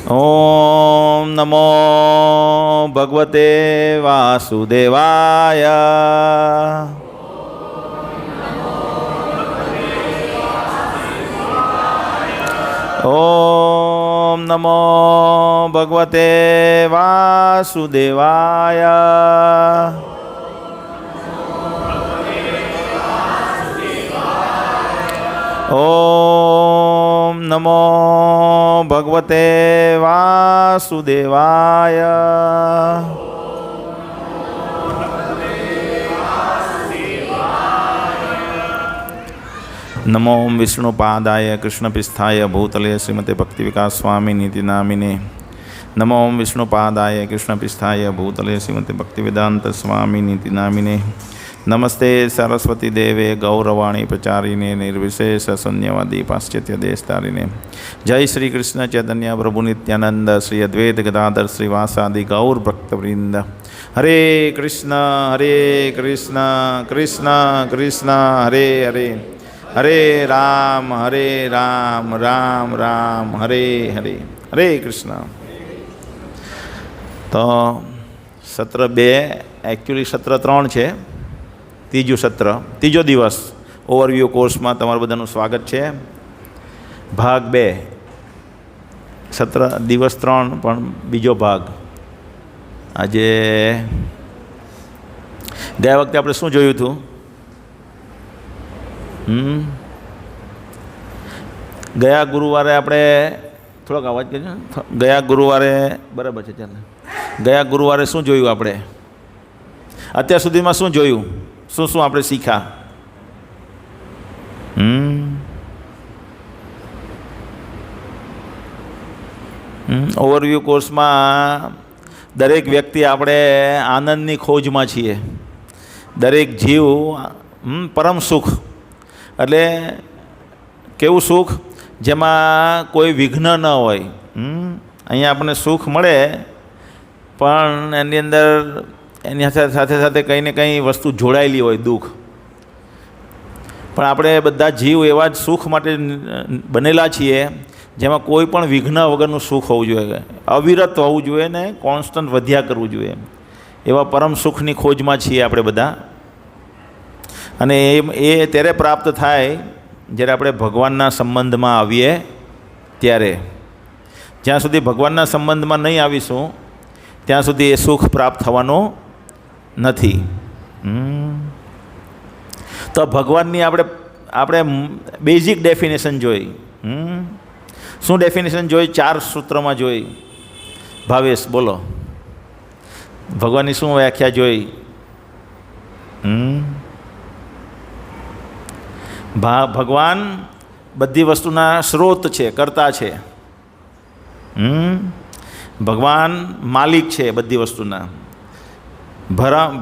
ઓમ નમો ભગવતે વાસુદેવાય. ઓમ નમો ભગવતે વાસુદેવાય. ઓમ નમો ભગવતે વાસુદેવાય. નમો વિષ્ણુપાદાય કૃષ્ણપિસ્થાય ભૂતલે શ્રીમતે ભક્તિવિકાસ સ્વામી નીતિ નામિને. નમો વિષ્ણુપાદાય કૃષ્ણપિસ્થાય ભૂતલે શ્રીમતે ભક્તિવેદાંત સ્વામી નીતિ નામિને. નમસ્તે સરસ્વતી દેવે ગૌરવાણી પ્રચારીને નિર્વિશેષ શૂન્યવાદી પાશ્ચાત્ય દેશતારીને. જય શ્રી કૃષ્ણ ચૈતન્ય પ્રભુ નિત્યાનંદ શ્રી અદ્વૈત ગદાધર શ્રીવાસાદિ ગૌર ભક્તવૃંદ. હરે કૃષ્ણ કૃષ્ણ કૃષ્ણ હરે હરે, હરે રામ રામ રામ હરે હરે. હરે કૃષ્ણ. તો સત્ર 2 એકચ્યુઅલી સત્ર 3 છે. ત્રીજું સત્ર, ત્રીજો દિવસ ઓવરવ્યૂ કોર્સમાં તમારું બધાનું સ્વાગત છે. ભાગ 2, સત્ર દિવસ 3 પણ બીજો ભાગ. આજે ગયા વખતે આપણે શું જોયું હતું? ગયા ગુરુવારે આપણે થોડોક અવાજ કરજો. ગયા ગુરુવારે બરાબર છે, ચાલે. ગયા ગુરુવારે શું જોયું આપણે? અત્યાર સુધીમાં શું જોયું? શું આપણે શીખ્યા? ઓવરવ્યૂ કોર્સમાં દરેક વ્યક્તિ આપણે આનંદની ખોજમાં છીએ. દરેક જીવ પરમ સુખ એટલે કેવું સુખ જેમાં કોઈ વિઘ્ન ન હોય. અહીંયા આપણને સુખ મળે પણ એની અંદર એની સાથે સાથે કંઈ ને કંઈ વસ્તુ જોડાયેલી હોય, દુઃખ. પણ આપણે બધા જીવ એવા જ સુખ માટે બનેલા છીએ જેમાં કોઈ પણ વિઘ્ન વગરનું સુખ હોવું જોઈએ, અવિરત હોવું જોઈએ ને કોન્સ્ટન્ટ વધ્યા કરવું જોઈએ. એવા પરમ સુખની ખોજમાં છીએ આપણે બધા. અને એ ત્યારે પ્રાપ્ત થાય જ્યારે આપણે ભગવાનના સંબંધમાં આવીએ ત્યારે. જ્યાં સુધી ભગવાનના સંબંધમાં નહીં આવીશું ત્યાં સુધી એ સુખ પ્રાપ્ત થવાનું નથી. તો ભગવાનની આપણે બેઝિક ડેફિનેશન જોઈ. શું ડેફિનેશન જોઈ? 4 સૂત્રમાં જોઈ. ભાવેશ બોલો, ભગવાનની શું વ્યાખ્યા જોઈ? ભગવાન બધી વસ્તુના સ્ત્રોત છે, કર્તા છે. ભગવાન માલિક છે બધી વસ્તુના.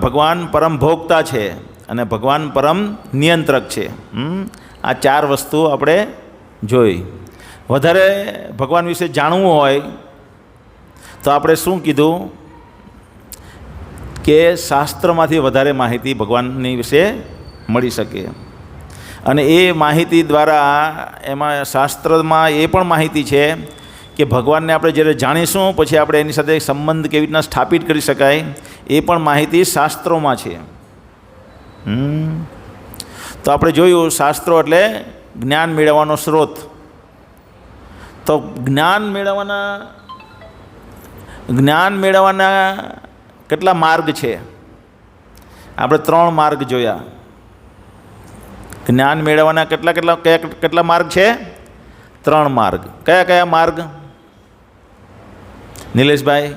ભગવાન પરમ ભોગતા છે અને ભગવાન પરમ નિયંત્રક છે. આ 4 વસ્તુ આપણે જોઈ. વધારે ભગવાન વિશે જાણવું હોય તો આપણે શું કીધું કે શાસ્ત્રમાંથી વધારે માહિતી ભગવાનની વિશે મળી શકે. અને એ માહિતી દ્વારા એમાં શાસ્ત્રમાં એ પણ માહિતી છે કે ભગવાનને આપણે જ્યારે જાણીશું પછી આપણે એની સાથે સંબંધ કેવી રીતના સ્થાપિત કરી શકાય એ પણ માહિતી શાસ્ત્રોમાં છે. તો આપણે જોયું શાસ્ત્રો એટલે જ્ઞાન મેળવવાનો સ્ત્રોત. તો જ્ઞાન મેળવવાના કેટલા માર્ગ છે? આપણે 3 માર્ગ જોયા. જ્ઞાન મેળવવાના કેટલા માર્ગ છે? 3 માર્ગ. કયા માર્ગ? નિલેશભાઈ?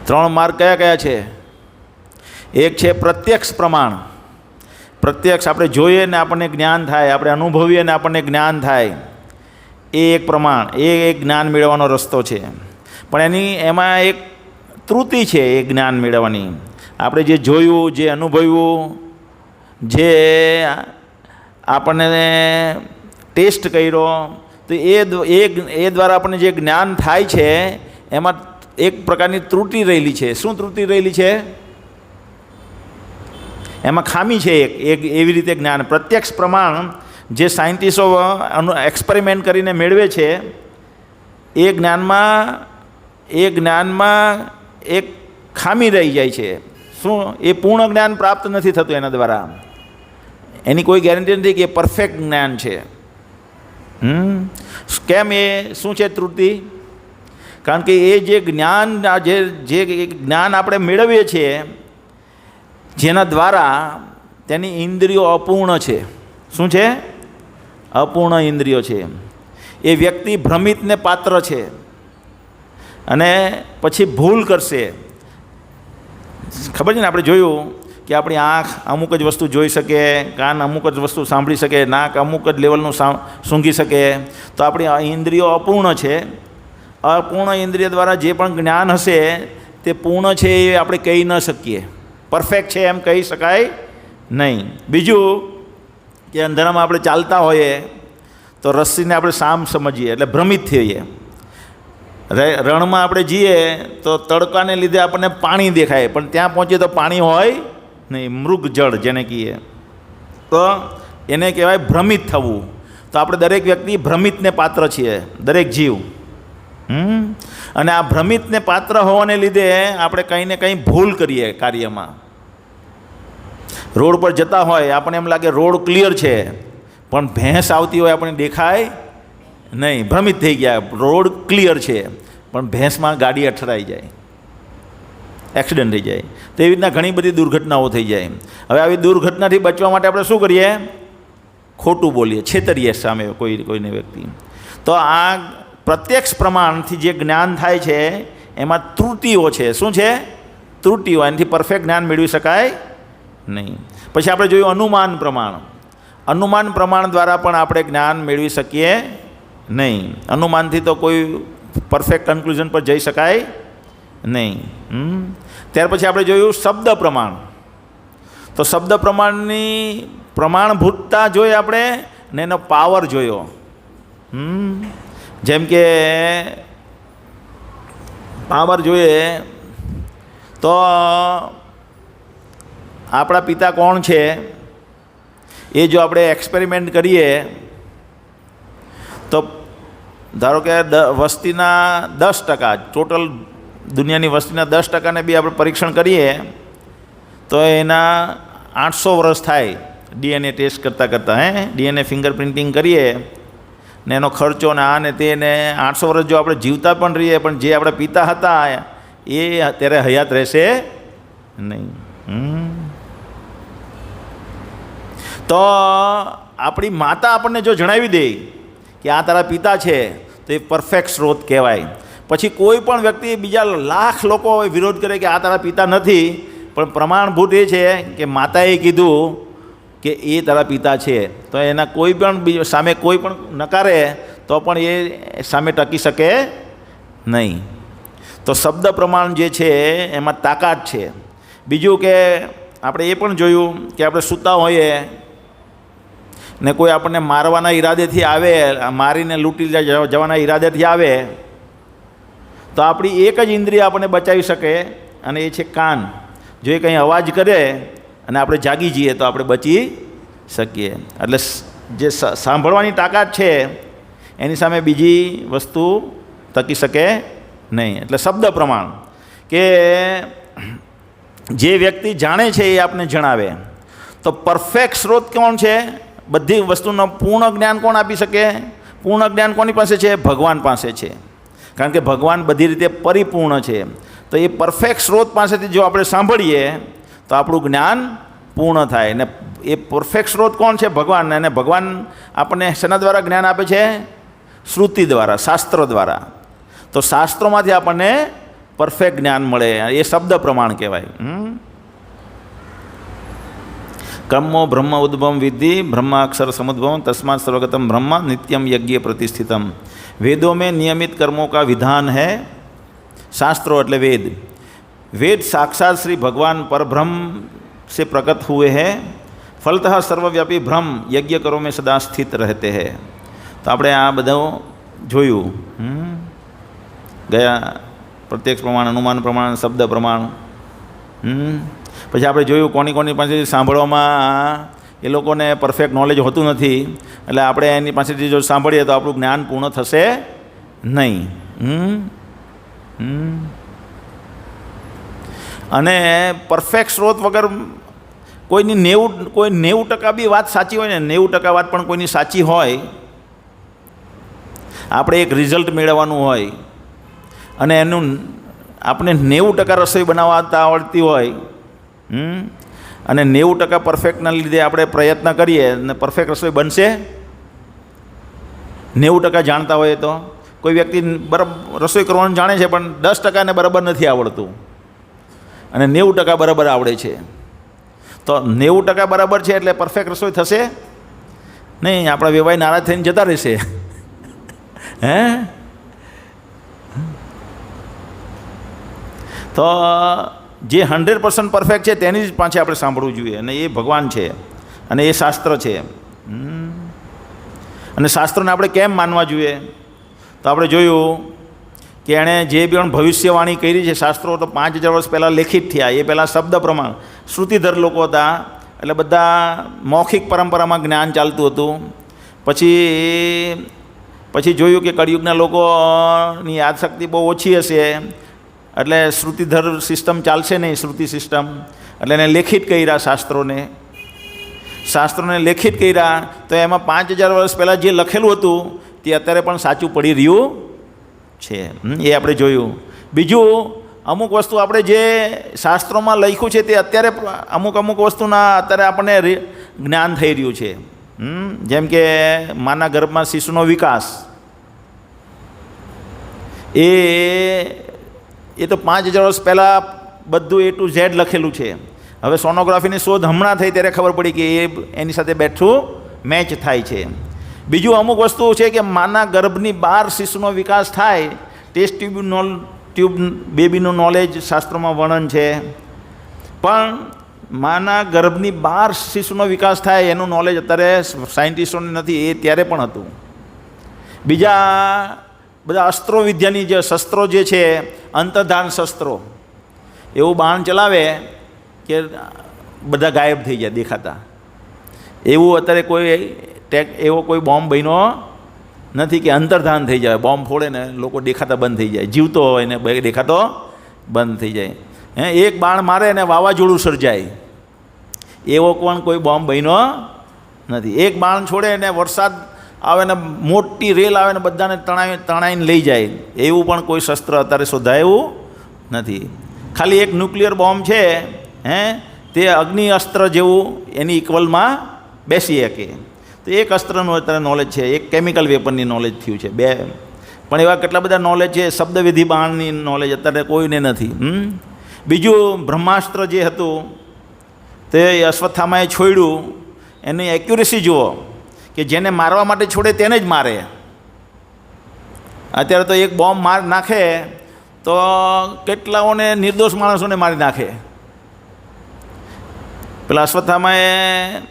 ત્રણ માર્ગ કયા છે? એક છે પ્રત્યક્ષ પ્રમાણ. પ્રત્યક્ષ આપણે જોઈએ ને આપણને જ્ઞાન થાય, આપણે અનુભવીએ ને આપણને જ્ઞાન થાય, એ એક પ્રમાણ, એ એક જ્ઞાન મેળવવાનો રસ્તો છે. પણ એમાં એક ત્રુટિ છે એ જ્ઞાન મેળવવાની. આપણે જે જોયું, જે અનુભવ્યું, જે આપણને ટેસ્ટ કર્યો, તો એ દ્વારા આપણને જે જ્ઞાન થાય છે એમાં એક પ્રકારની ત્રુટિ રહેલી છે. શું ત્રુટિ રહેલી છે? એમાં ખામી છે એક એવી રીતે જ્ઞાન. પ્રત્યક્ષ પ્રમાણ જે સાયન્ટિસ્ટો એક્સપેરિમેન્ટ કરીને મેળવે છે એ જ્ઞાનમાં એક ખામી રહી જાય છે. શું? એ પૂર્ણ જ્ઞાન પ્રાપ્ત નથી થતું એના દ્વારા. એની કોઈ ગેરંટી નથી કે પરફેક્ટ જ્ઞાન છે. કેમ? એ શું છે ત્રુટિ? કારણ કે એ જે જ્ઞાન જે જ્ઞાન આપણે મેળવીએ છીએ જેના દ્વારા તેની ઇન્દ્રિયો અપૂર્ણ છે. શું છે? અપૂર્ણ ઇન્દ્રિયો છે. એ વ્યક્તિ ભ્રમિતને પાત્ર છે અને પછી ભૂલ કરશે. ખબર છે ને, આપણે જોયું કે આપણી આંખ અમુક જ વસ્તુ જોઈ શકે, કાન અમુક જ વસ્તુ સાંભળી શકે, નાક અમુક જ લેવલનું સૂંઘી શકે. તો આપણી ઇન્દ્રિયો અપૂર્ણ છે. અપૂર્ણ ઇન્દ્રિય દ્વારા જે પણ જ્ઞાન હશે તે પૂર્ણ છે એ આપણે કહી ન શકીએ. પરફેક્ટ છે એમ કહી શકાય નહીં. બીજું કે અંધારામાં આપણે ચાલતા હોઈએ તો રસ્સીને આપણે સામ સમજીએ એટલે ભ્રમિત થઈએ. રણમાં આપણે જઈએ તો તડકાને લીધે આપણને પાણી દેખાય, પણ ત્યાં પહોંચીએ તો પાણી હોય નહીં, મૃગ જળ જેને કહીએ, તો એને કહેવાય ભ્રમિત થવું. તો આપણે દરેક વ્યક્તિ ભ્રમિતને પાત્ર છીએ, દરેક જીવ. અને આ ભ્રમિતને પાત્ર હોવાને લીધે આપણે કંઈ ને કંઈ ભૂલ કરીએ કાર્યમાં. રોડ પર જતા હોય આપણને એમ લાગે રોડ ક્લિયર છે, પણ ભેંસ આવતી હોય આપણને દેખાય નહીં, ભ્રમિત થઈ ગયા. રોડ ક્લિયર છે પણ ભેંસમાં ગાડી અથડાઈ જાય, એક્સિડન્ટ થઈ જાય. તો એવી રીતના ઘણી બધી દુર્ઘટનાઓ થઈ જાય. હવે આવી દુર્ઘટનાથી બચવા માટે આપણે શું કરીએ? ખોટું બોલીએ, છેતરીએ સામે કોઈને વ્યક્તિ. તો આ પ્રત્યક્ષ પ્રમાણથી જે જ્ઞાન થાય છે એમાં ત્રુટિઓ છે. શું છે? ત્રુટિઓ. એનાથી પરફેક્ટ જ્ઞાન મેળવી શકાય નહીં. પછી આપણે જોયું અનુમાન પ્રમાણ. અનુમાન પ્રમાણ દ્વારા પણ આપણે જ્ઞાન મેળવી શકીએ નહીં. અનુમાનથી તો કોઈ પરફેક્ટ કન્ક્લુઝન પર જઈ શકાય નહીં. ત્યાર પછી આપણે જોયું શબ્દ પ્રમાણ. તો શબ્દ પ્રમાણની પ્રમાણભૂતતા જોઈ આપણે ને એનો પાવર જોયો. જેમ કે પાવર જોઈએ તો આપણા પિતા કોણ છે એ જો આપણે એક્સપેરિમેન્ટ કરીએ તો ધારો કે વસ્તીના 10%, ટોટલ દુનિયાની વસ્તીના 10%ને બી આપણે પરીક્ષણ કરીએ તો એના 800 વર્ષ થાય ડીએનએ ટેસ્ટ કરતાં ડીએનએ ફિંગરપ્રિન્ટિંગ કરીએ ને એનો ખર્ચો ને આ ને તે ને 800 વર્ષ જો આપણે જીવતા પણ રહીએ પણ જે આપણા પિતા હતા એ અત્યારે હયાત રહેશે નહીં. તો આપણી માતા આપણને જો જણાવી દે કે આ તારા પિતા છે તો એ પરફેક્ટ સ્ત્રોત કહેવાય. પછી કોઈ પણ વ્યક્તિ બીજા લાખ લોકો વિરોધ કરે કે આ તારા પિતા નથી, પણ પ્રમાણભૂત એ છે કે માતાએ કીધું કે એ તારા પિતા છે, તો એના કોઈ પણ સામે કોઈ પણ નકારે તો પણ એ સામે ટકી શકે નહીં. તો શબ્દ પ્રમાણ જે છે એમાં તાકાત છે. બીજું કે આપણે એ પણ જોયું કે આપણે સૂતા હોઈએ ને કોઈ આપણને મારવાના ઈરાદેથી આવે, મારીને લૂંટી જવાના ઈરાદેથી આવે તો આપણી એક જ ઇન્દ્રિય આપણને બચાવી શકે અને એ છે કાન. જો એ કંઈ અવાજ કરે અને આપણે જાગી જઈએ તો આપણે બચી શકીએ. એટલે જે સાંભળવાની તાકાત છે એની સામે બીજી વસ્તુ ટકી શકે નહીં. એટલે શબ્દ પ્રમાણ કે જે વ્યક્તિ જાણે છે એ આપણને જણાવે. તો પરફેક્ટ સ્ત્રોત કોણ છે? બધી વસ્તુનું પૂર્ણ જ્ઞાન કોણ આપી શકે? પૂર્ણ જ્ઞાન કોની પાસે છે? ભગવાન પાસે છે. કારણ કે ભગવાન બધી રીતે પરિપૂર્ણ છે. તો એ પરફેક્ટ સ્ત્રોત પાસેથી જો આપણે સાંભળીએ તો આપણું જ્ઞાન પૂર્ણ થાય. ને એ પરફેક્ટ સ્ત્રોત કોણ છે? ભગવાન. અને ભગવાન આપણને શેના દ્વારા જ્ઞાન આપે છે? શ્રુતિ દ્વારા, શાસ્ત્ર દ્વારા. તો શાસ્ત્રોમાંથી આપણને પરફેક્ટ જ્ઞાન મળે, એ શબ્દ પ્રમાણ કહેવાય. કર્મો બ્રહ્મ ઉદ્ભવમ વિદ્ધિ બ્રહ્માક્ષર समुद्भवम तस्मात् सर्वगतम ब्रह्म नित्यम यज्ञ प्रतिष्ठितम. वेदों में नियमित कर्मों का विधान है. शास्त्रों એટલે वेद. वेद साक्षात श्री भगवान परब्रह्म से प्रकट हुए हैं. फलतः सर्वव्यापी ब्रह्म यज्ञ करो में सदा स्थित रहते हैं. तो આપણે આ બધું જોયું ગયા. પ્રત્યક્ષ પ્રમાણ, અનુમાન પ્રમાણ, શબ્દ પ્રમાણ. પછી આપણે જોયું કોની પાસેથી સાંભળવામાં એ લોકોને પરફેક્ટ નોલેજ હોતું નથી, એટલે આપણે એની પાસેથી જો સાંભળીએ તો આપણું જ્ઞાન પૂર્ણ થશે નહીં. અને પરફેક્ટ સ્ત્રોત વગર કોઈની 90% બી વાત સાચી હોય ને, 90% વાત પણ કોઈની સાચી હોય, આપણે એક રિઝલ્ટ મેળવવાનું હોય અને એનું આપણે 90% રસોઈ બનાવતા આવડતી હોય અને 90% પરફેક્ટના લીધે આપણે પ્રયત્ન કરીએ અને પરફેક્ટ રસોઈ બનશે? 90% જાણતા હોય તો કોઈ વ્યક્તિ બરાબર રસોઈ કરવાનું જાણે છે પણ 10% ને બરાબર નથી આવડતું અને 90% બરાબર આવડે છે, તો 90% બરાબર છે એટલે પરફેક્ટ રસોઈ થશે નહીં? આપણા વેવાઈ નારાજ થઈને જતા રહેશે. હે? તો જે 100% પરફેક્ટ છે તેની જ પાછળ આપણે સાંભળવું જોઈએ, અને એ ભગવાન છે અને એ શાસ્ત્ર છે. અને શાસ્ત્રોને આપણે કેમ માનવા જોઈએ? તો આપણે જોયું કે એણે જે પણ ભવિષ્યવાણી કરી છે, શાસ્ત્રો તો 5000 વર્ષ પહેલાં લેખિત થયા. એ પહેલાં શબ્દ પ્રમાણ શ્રુતિધર લોકો હતા, એટલે બધા મૌખિક પરંપરામાં જ્ઞાન ચાલતું હતું. પછી જોયું કે કળિયુગના લોકોની યાદશક્તિ બહુ ઓછી હશે, એટલે શ્રુતિધર સિસ્ટમ ચાલશે નહીં, શ્રુતિ સિસ્ટમ. એટલે એને લેખિત કર્યા શાસ્ત્રોને લેખિત કર્યા, તો એમાં 5000 વર્ષ પહેલાં જે લખેલું હતું તે અત્યારે પણ સાચું પડી રહ્યું છે. એ આપણે જોયું. બીજું, અમુક વસ્તુ આપણે જે શાસ્ત્રોમાં લખ્યું છે તે અત્યારે અમુક વસ્તુના અત્યારે આપણને જ્ઞાન થઈ રહ્યું છે. જેમ કે માના ગર્ભમાં શિશુનો વિકાસ, એ તો 5000 વર્ષ પહેલાં બધું A to Z લખેલું છે. હવે સોનોગ્રાફીની શોધ હમણાં થઈ ત્યારે ખબર પડી કે એ એની સાથે બેઠું મેચ થાય છે. બીજું, અમુક વસ્તુ છે કે માના ગર્ભની બહાર શિશુનો વિકાસ થાય, ટેસ્ટ ટ્યુબ બેબીનું નોલેજ શાસ્ત્રોમાં વર્ણન છે, પણ માના ગર્ભની બહાર શિશુનો વિકાસ થાય એનું નોલેજ અત્યારે સાયન્ટિસ્ટોને નથી, એ ત્યારે પણ હતું. બીજા બધા અસ્ત્રો વિદ્યાની જે શસ્ત્રો જે છે, અંતર્ધાન શસ્ત્રો, એવું બાણ ચલાવે કે બધા ગાયબ થઈ જાય દેખાતા. એવું અત્યારે એવો કોઈ બોમ્બ બન્યો નથી કે અંતર્ધાન થઈ જાય, બોમ્બ ફોડે ને લોકો દેખાતા બંધ થઈ જાય, જીવતો હોય ને દેખાતો બંધ થઈ જાય. એક બાણ મારે ને વાવાઝોડું સર્જાય, એવો પણ કોઈ બોમ્બ બન્યો નથી. એક બાણ છોડે ને વરસાદ આવે ને મોટી રેલ આવે ને બધાને તણાઈને લઈ જાય, એવું પણ કોઈ શસ્ત્ર અત્યારે શોધાયું નથી. ખાલી એક ન્યુક્લિયર બોમ્બ છે, તે અગ્નિ અસ્ત્ર જેવું એની ઇક્વલમાં બેસી શકે. તો એક અસ્ત્રનું અત્યારે નોલેજ છે, એક કેમિકલ વેપનની નોલેજ થયું છે, 2. પણ એવા કેટલા બધા નોલેજ છે, શબ્દવિધિ બાણની નોલેજ અત્યારે કોઈને નથી. બીજું, બ્રહ્માસ્ત્ર જે હતું તે અશ્વત્થામાએ છોડ્યું, એની એક્યુરેસી જુઓ કે જેને મારવા માટે છોડે તેને જ મારે. અત્યારે તો એક બોમ્બ નાખે તો કેટલાઓને નિર્દોષ માણસોને મારી નાખે. પેલા અશ્વત્થામાએ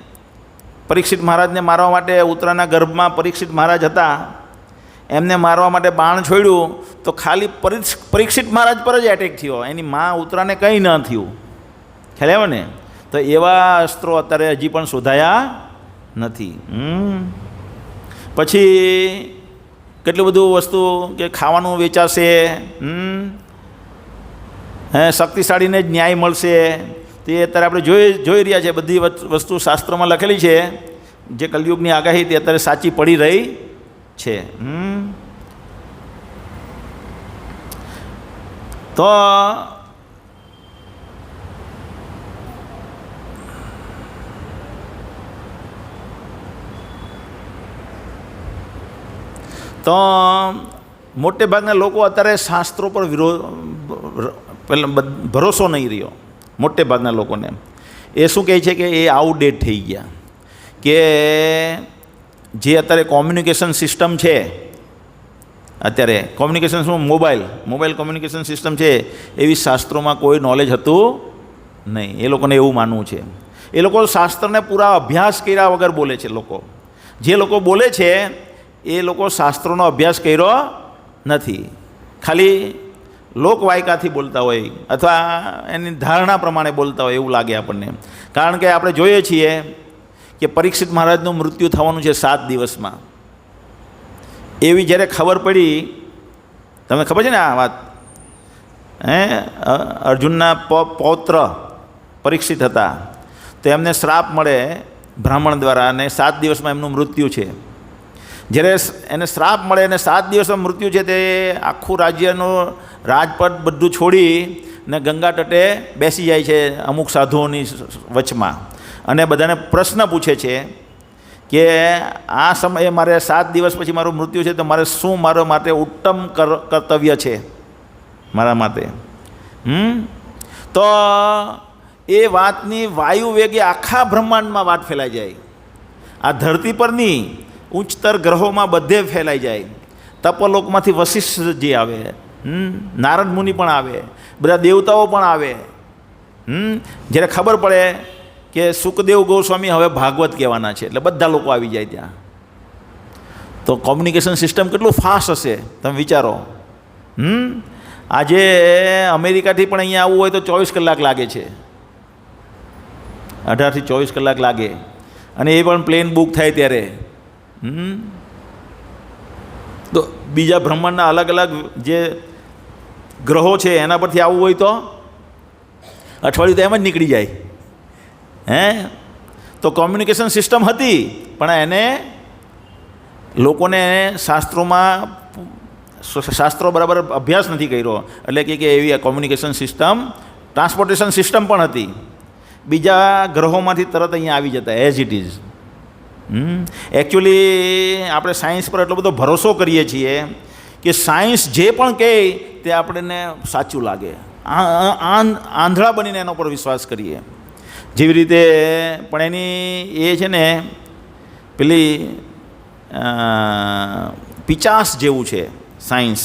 પરીક્ષિત મહારાજને મારવા માટે, ઉત્તરાના ગર્ભમાં પરીક્ષિત મહારાજ હતા, એમને મારવા માટે બાણ છોડ્યું તો ખાલી પરીક્ષિત મહારાજ પર જ એટેક થયો, એની મા ઉત્તરાને કંઈ ન થયું. ખ્યાલ આવ્યો ને? તો એવા અસ્ત્રો અત્યારે હજી પણ શોધાયા નથી. પછી કેટલું બધું વસ્તુ કે ખાવાનું વેચાશે, શક્તિશાળીને જ ન્યાય મળશે, તે અત્યારે આપણે જોઈ રહ્યા છે. બધી વસ્તુ શાસ્ત્રોમાં લખેલી છે, જે કલયુગની આગાહી તે અત્યારે સાચી પડી રહી છે. તો મોટે ભાગના લોકો અત્યારે શાસ્ત્રો પર ભરોસો નહીં રહ્યો. મોટે ભાગના લોકોને એ શું કહે છે કે એ આઉટડેટ થઈ ગયા, કે જે અત્યારે કોમ્યુનિકેશન સિસ્ટમ છે, અત્યારે કોમ્યુનિકેશન શું મોબાઈલ કોમ્યુનિકેશન સિસ્ટમ છે, એવી શાસ્ત્રોમાં કોઈ નોલેજ હતું નહીં. એ લોકોને એવું માનવું છે. એ લોકો શાસ્ત્રને પૂરા અભ્યાસ કર્યા વગર બોલે છે. જે લોકો બોલે છે એ લોકો શાસ્ત્રોનો અભ્યાસ કર્યો નથી, ખાલી લોકવાયકાથી બોલતા હોય અથવા એની ધારણા પ્રમાણે બોલતા હોય એવું લાગે આપણને. કારણ કે આપણે જોઈએ છીએ કે પરીક્ષિત મહારાજનું મૃત્યુ થવાનું છે 7 દિવસમાં. એવી જ્યારે ખબર પડી, તમને ખબર છે ને આ વાત, અર્જુનના પૌત્ર પરીક્ષિત હતા, તો એમને શ્રાપ મળે બ્રાહ્મણ દ્વારા અને 7 દિવસમાં એમનું મૃત્યુ છે. જ્યારે એને શ્રાપ મળે અને 7 દિવસમાં મૃત્યુ છે, તે આખું રાજ્યનું રાજપદ બધું છોડી ને ગંગા તટે બેસી જાય છે અમુક સાધુઓની વચમાં અને બધાને પ્રશ્ન પૂછે છે કે આ સમયે મારે 7 દિવસ પછી મારું મૃત્યુ છે, તો મારે શું મારા માટે ઉત્તમ કર્તવ્ય છે મારા માટે. તો એ વાતની વાયુ વેગે આખા બ્રહ્માંડમાં વાત ફેલાઈ જાય. આ ધરતી પરની ઉચ્ચતર ગ્રહોમાં બધે ફેલાઈ જાય. તપોલોકમાંથી વશિષ્ઠજી આવે, નારદ મુનિ પણ આવે, બધા દેવતાઓ પણ આવે. જ્યારે ખબર પડે કે સુખદેવ ગોસ્વામી હવે ભાગવત કહેવાના છે, એટલે બધા લોકો આવી જાય ત્યાં. તો કોમ્યુનિકેશન સિસ્ટમ કેટલું ફાસ્ટ હશે તમે વિચારો. આજે અમેરિકાથી પણ અહીંયા આવવું હોય તો 24 કલાક લાગે છે, 18 થી 24 કલાક લાગે, અને એ પણ પ્લેન બુક થાય ત્યારે. તો બીજા બ્રહ્માંડના અલગ અલગ જે ગ્રહો છે એના પરથી આવવું હોય તો અઠવાડિયું તો એમ જ નીકળી જાય. તો કોમ્યુનિકેશન સિસ્ટમ હતી, પણ એને લોકોને શાસ્ત્રો બરાબર અભ્યાસ નથી કર્યો, એટલે કે એવી કોમ્યુનિકેશન સિસ્ટમ, ટ્રાન્સપોર્ટેશન સિસ્ટમ પણ હતી. બીજા ગ્રહોમાંથી તરત અહીંયા આવી જતા એઝ ઇટ ઇઝ. એકચ્યુઅલી આપણે સાયન્સ પર એટલો બધો ભરોસો કરીએ છીએ કે સાયન્સ જે પણ કહે તે આપણને સાચું લાગે. આંધળા બનીને એના પર વિશ્વાસ કરીએ. જેવી રીતે પણ એની એ છે ને પેલી પિચાસ જેવું છે સાયન્સ.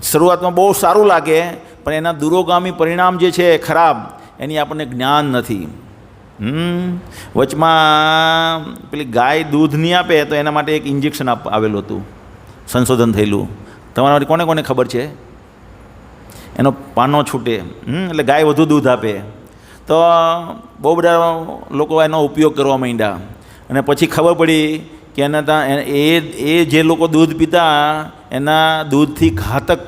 શરૂઆતમાં બહુ સારું લાગે, પણ એના દૂરોગામી પરિણામ જે છે ખરાબ, એની આપણને જ્ઞાન નથી. વચમાં પેલી ગાય દૂધ નહીં આપે તો એના માટે એક ઇન્જેક્શન આવેલું હતું, સંશોધન થયેલું. તમારા કોને કોને ખબર છે? એનો પાનો છૂટે એટલે ગાય વધુ દૂધ આપે. તો બહુ બધા લોકો એનો ઉપયોગ કરવા માંડ્યા, અને પછી ખબર પડી કે એના એ જે લોકો દૂધ પીતા એના દૂધથી ઘાતક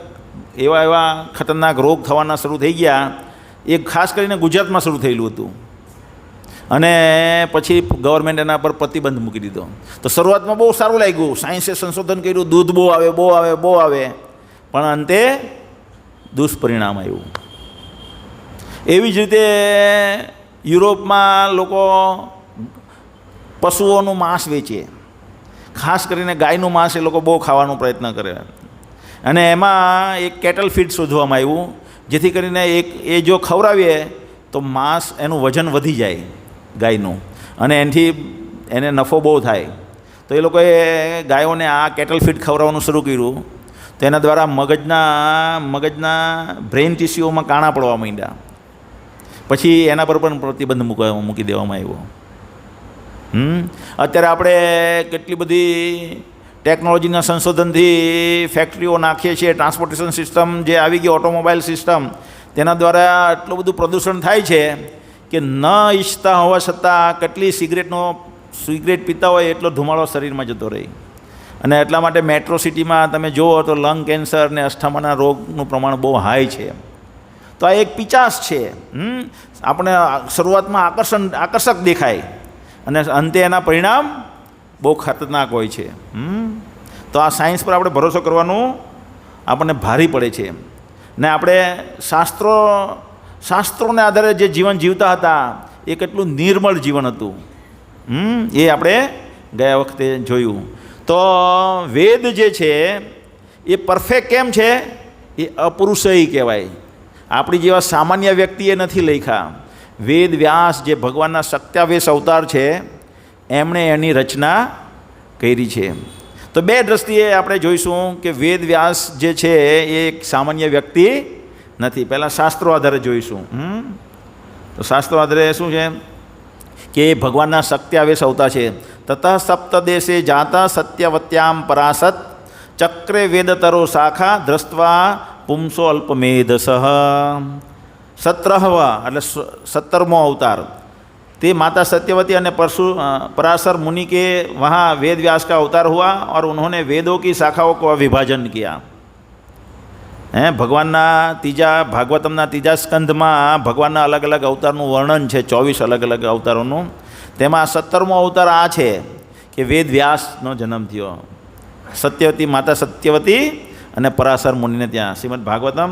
એવા ખતરનાક રોગ થવાના શરૂ થઈ ગયા. એ ખાસ કરીને ગુજરાતમાં શરૂ થયેલું હતું, અને પછી ગવર્મેન્ટ એના પર પ્રતિબંધ મૂકી દીધો. તો શરૂઆતમાં બહુ સારું લાગ્યું, સાયન્સે સંશોધન કર્યું, દૂધ બહુ આવે, પણ અંતે દુષ્પરિણામ આવ્યું. એવી જ રીતે યુરોપમાં લોકો પશુઓનું માંસ વેચે, ખાસ કરીને ગાયનું માંસ એ લોકો બહુ ખાવાનો પ્રયત્ન કરે, અને એમાં એક કેટલ ફીડ શોધવામાં આવ્યું, જેથી કરીને એ જો ખવડાવીએ તો માંસ એનું વજન વધી જાય ગાયનું, અને એનાથી એને નફો બહુ થાય. તો એ લોકોએ ગાયોને આ કેટલ ફીડ ખવડાવવાનું શરૂ કર્યું. તો એના દ્વારા મગજના બ્રેઇન ટિશ્યુઓમાં કાણા પડવા માંડ્યા. પછી એના પર પણ પ્રતિબંધ મૂકી દેવામાં આવ્યો. અત્યારે આપણે કેટલી બધી ટેકનોલોજીના સંશોધનથી ફેક્ટરીઓ નાખીએ છીએ, ટ્રાન્સપોર્ટેશન સિસ્ટમ જે આવી ગઈ, ઓટોમોબાઈલ સિસ્ટમ, તેના દ્વારા એટલું બધું પ્રદૂષણ થાય છે કે ન ઈચ્છતા હોવા છતાં કેટલી સિગરેટ પીતા હોય એટલો ધુમાડો શરીરમાં જતો રહે. અને એટલા માટે મેટ્રો સિટીમાં તમે જુઓ તો લંગ કેન્સર ને અસ્થમાના રોગનું પ્રમાણ બહુ હાઈ છે. તો આ એક પિચાસ છે. આપણે શરૂઆતમાં આકર્ષક દેખાય, અને અંતે એના પરિણામ બહુ ખતરનાક હોય છે. તો આ સાયન્સ પર આપણે ભરોસો કરવાનું આપણને ભારી પડે છે. ને આપણે શાસ્ત્રોને આધારે જે જીવન જીવતા હતા એ કેટલું નિર્મળ જીવન હતું, એ આપણે ગયા વખતે જોયું. તો વેદ જે છે એ પરફેક્ટ કેમ છે? એ અપુરુષય કહેવાય. આપણી જેવા સામાન્ય વ્યક્તિએ નથી લખ્યા. વેદ વ્યાસ જે ભગવાનના સત્યાવેશ અવતાર છે એમણે એની રચના કરી છે. તો બે દ્રષ્ટિએ આપણે જોઈશું કે વેદ વ્યાસ જે છે એ એક સામાન્ય વ્યક્તિ નથી. પહેલાં શાસ્ત્રો આધારે જોઈશું. તો શાસ્ત્રો આધારે શું છે કે એ ભગવાનના સત્યાવેશ અવતાર છે. તતઃ સપ્તદેશે જાતા સત્યવત્યામ પરાસત ચક્રે વેદતરો શાખા દ્રષ્ટવા પુંસો અલ્પમેધસઃ 17वा એટલે 17મો अवतार ते माता सत्यवती અને पराशर मुनि के वहाँ वेद व्यास का अवतार हुआ और उन्होंने वेदों की शाखाओं को विभाजन किया। हैं भगवानना तीजा भागवतमना तीजा स्कंधમાં ભગવાનના અલગ અલગ અવતારનું વર્ણન છે, 24 અલગ અલગ અવતારોનું। તેમાં 17મો અવતાર આ છે કે વેદ વ્યાસનો જન્મ થયો, સત્યવતી માતા સત્યવતી અને પરાશર મુનિને ત્યાં શ્રીમદ ભાગવતમ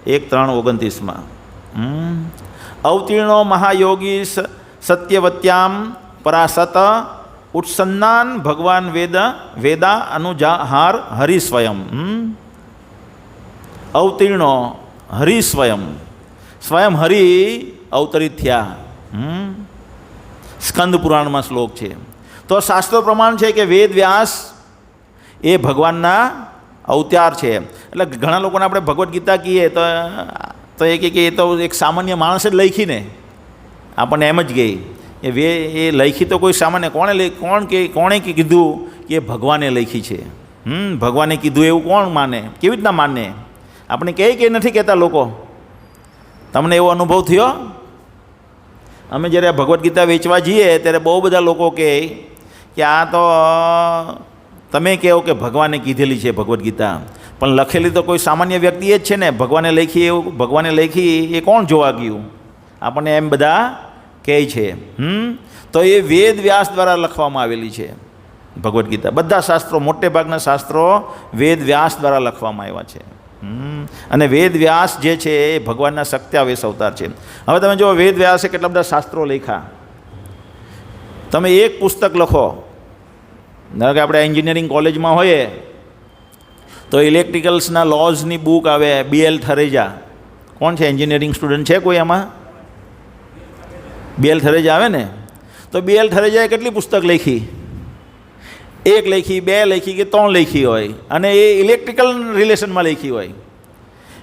1:3-29 अवतीर्णो महायोगी सत्यवत्याम परासत उत्सन्नान भगवान वेदा अनुजाहार हरि स्वयं। अवतीर्णो हरि स्वयं हरि अवतरित थया। स्कंद पुराण में श्लोक है। तो शास्त्रों प्रमाण है कि वेद व्यास ये भगवानना अवतार है। એટલે ઘણા લોકોને આપણે ભગવદ્ ગીતા કહીએ તો એ કે એ તો એક સામાન્ય માણસે જ લખી ને, આપણને એમ જ ગઈ એ લખી તો કોઈ સામાન્ય કોણે કીધું કે ભગવાને લખી છે? ભગવાને કીધું એવું કોણ માને? કેવી રીતના માને? આપણે કહે કે નથી કહેતા લોકો? તમને એવો અનુભવ થયો? અમે જ્યારે ભગવદ્ ગીતા વેચવા જઈએ ત્યારે બહુ બધા લોકો કહે કે આ તો તમે કહો કે ભગવાને કીધેલી છે ભગવદ્ ગીતા, પણ લખેલી તો કોઈ સામાન્ય વ્યક્તિએ જ છે ને, ભગવાને લખી એવું ભગવાને લખી એ કોણ જોવા ગયું? આપણને એમ બધા કહે છે। તો એ વેદ વ્યાસ દ્વારા લખવામાં આવેલી છે ભગવદ્ ગીતા। બધા શાસ્ત્રો, મોટે ભાગના શાસ્ત્રો વેદ વ્યાસ દ્વારા લખવામાં આવ્યા છે। અને વેદ વ્યાસ જે છે એ ભગવાનના સત્યાવેશ અવતાર છે। હવે તમે જો વેદ વ્યાસે કેટલા બધા શાસ્ત્રો લખ્યા। તમે એક પુસ્તક લખો, ધારો કે આપણે એન્જિનિયરિંગ કોલેજમાં હોઈએ તો ઇલેક્ટ્રિકલ્સના લોઝની બુક આવે, BL થરેજા। કોણ છે એન્જિનિયરિંગ સ્ટુડન્ટ? છે કોઈ આમાં? BL થરેજા આવે ને? તો BL થરેજાએ કેટલી પુસ્તક લખી? 1 લખી, 2 લખી કે 3 લખી હોય, અને એ ઇલેક્ટ્રિકલ રિલેશનમાં લખી હોય।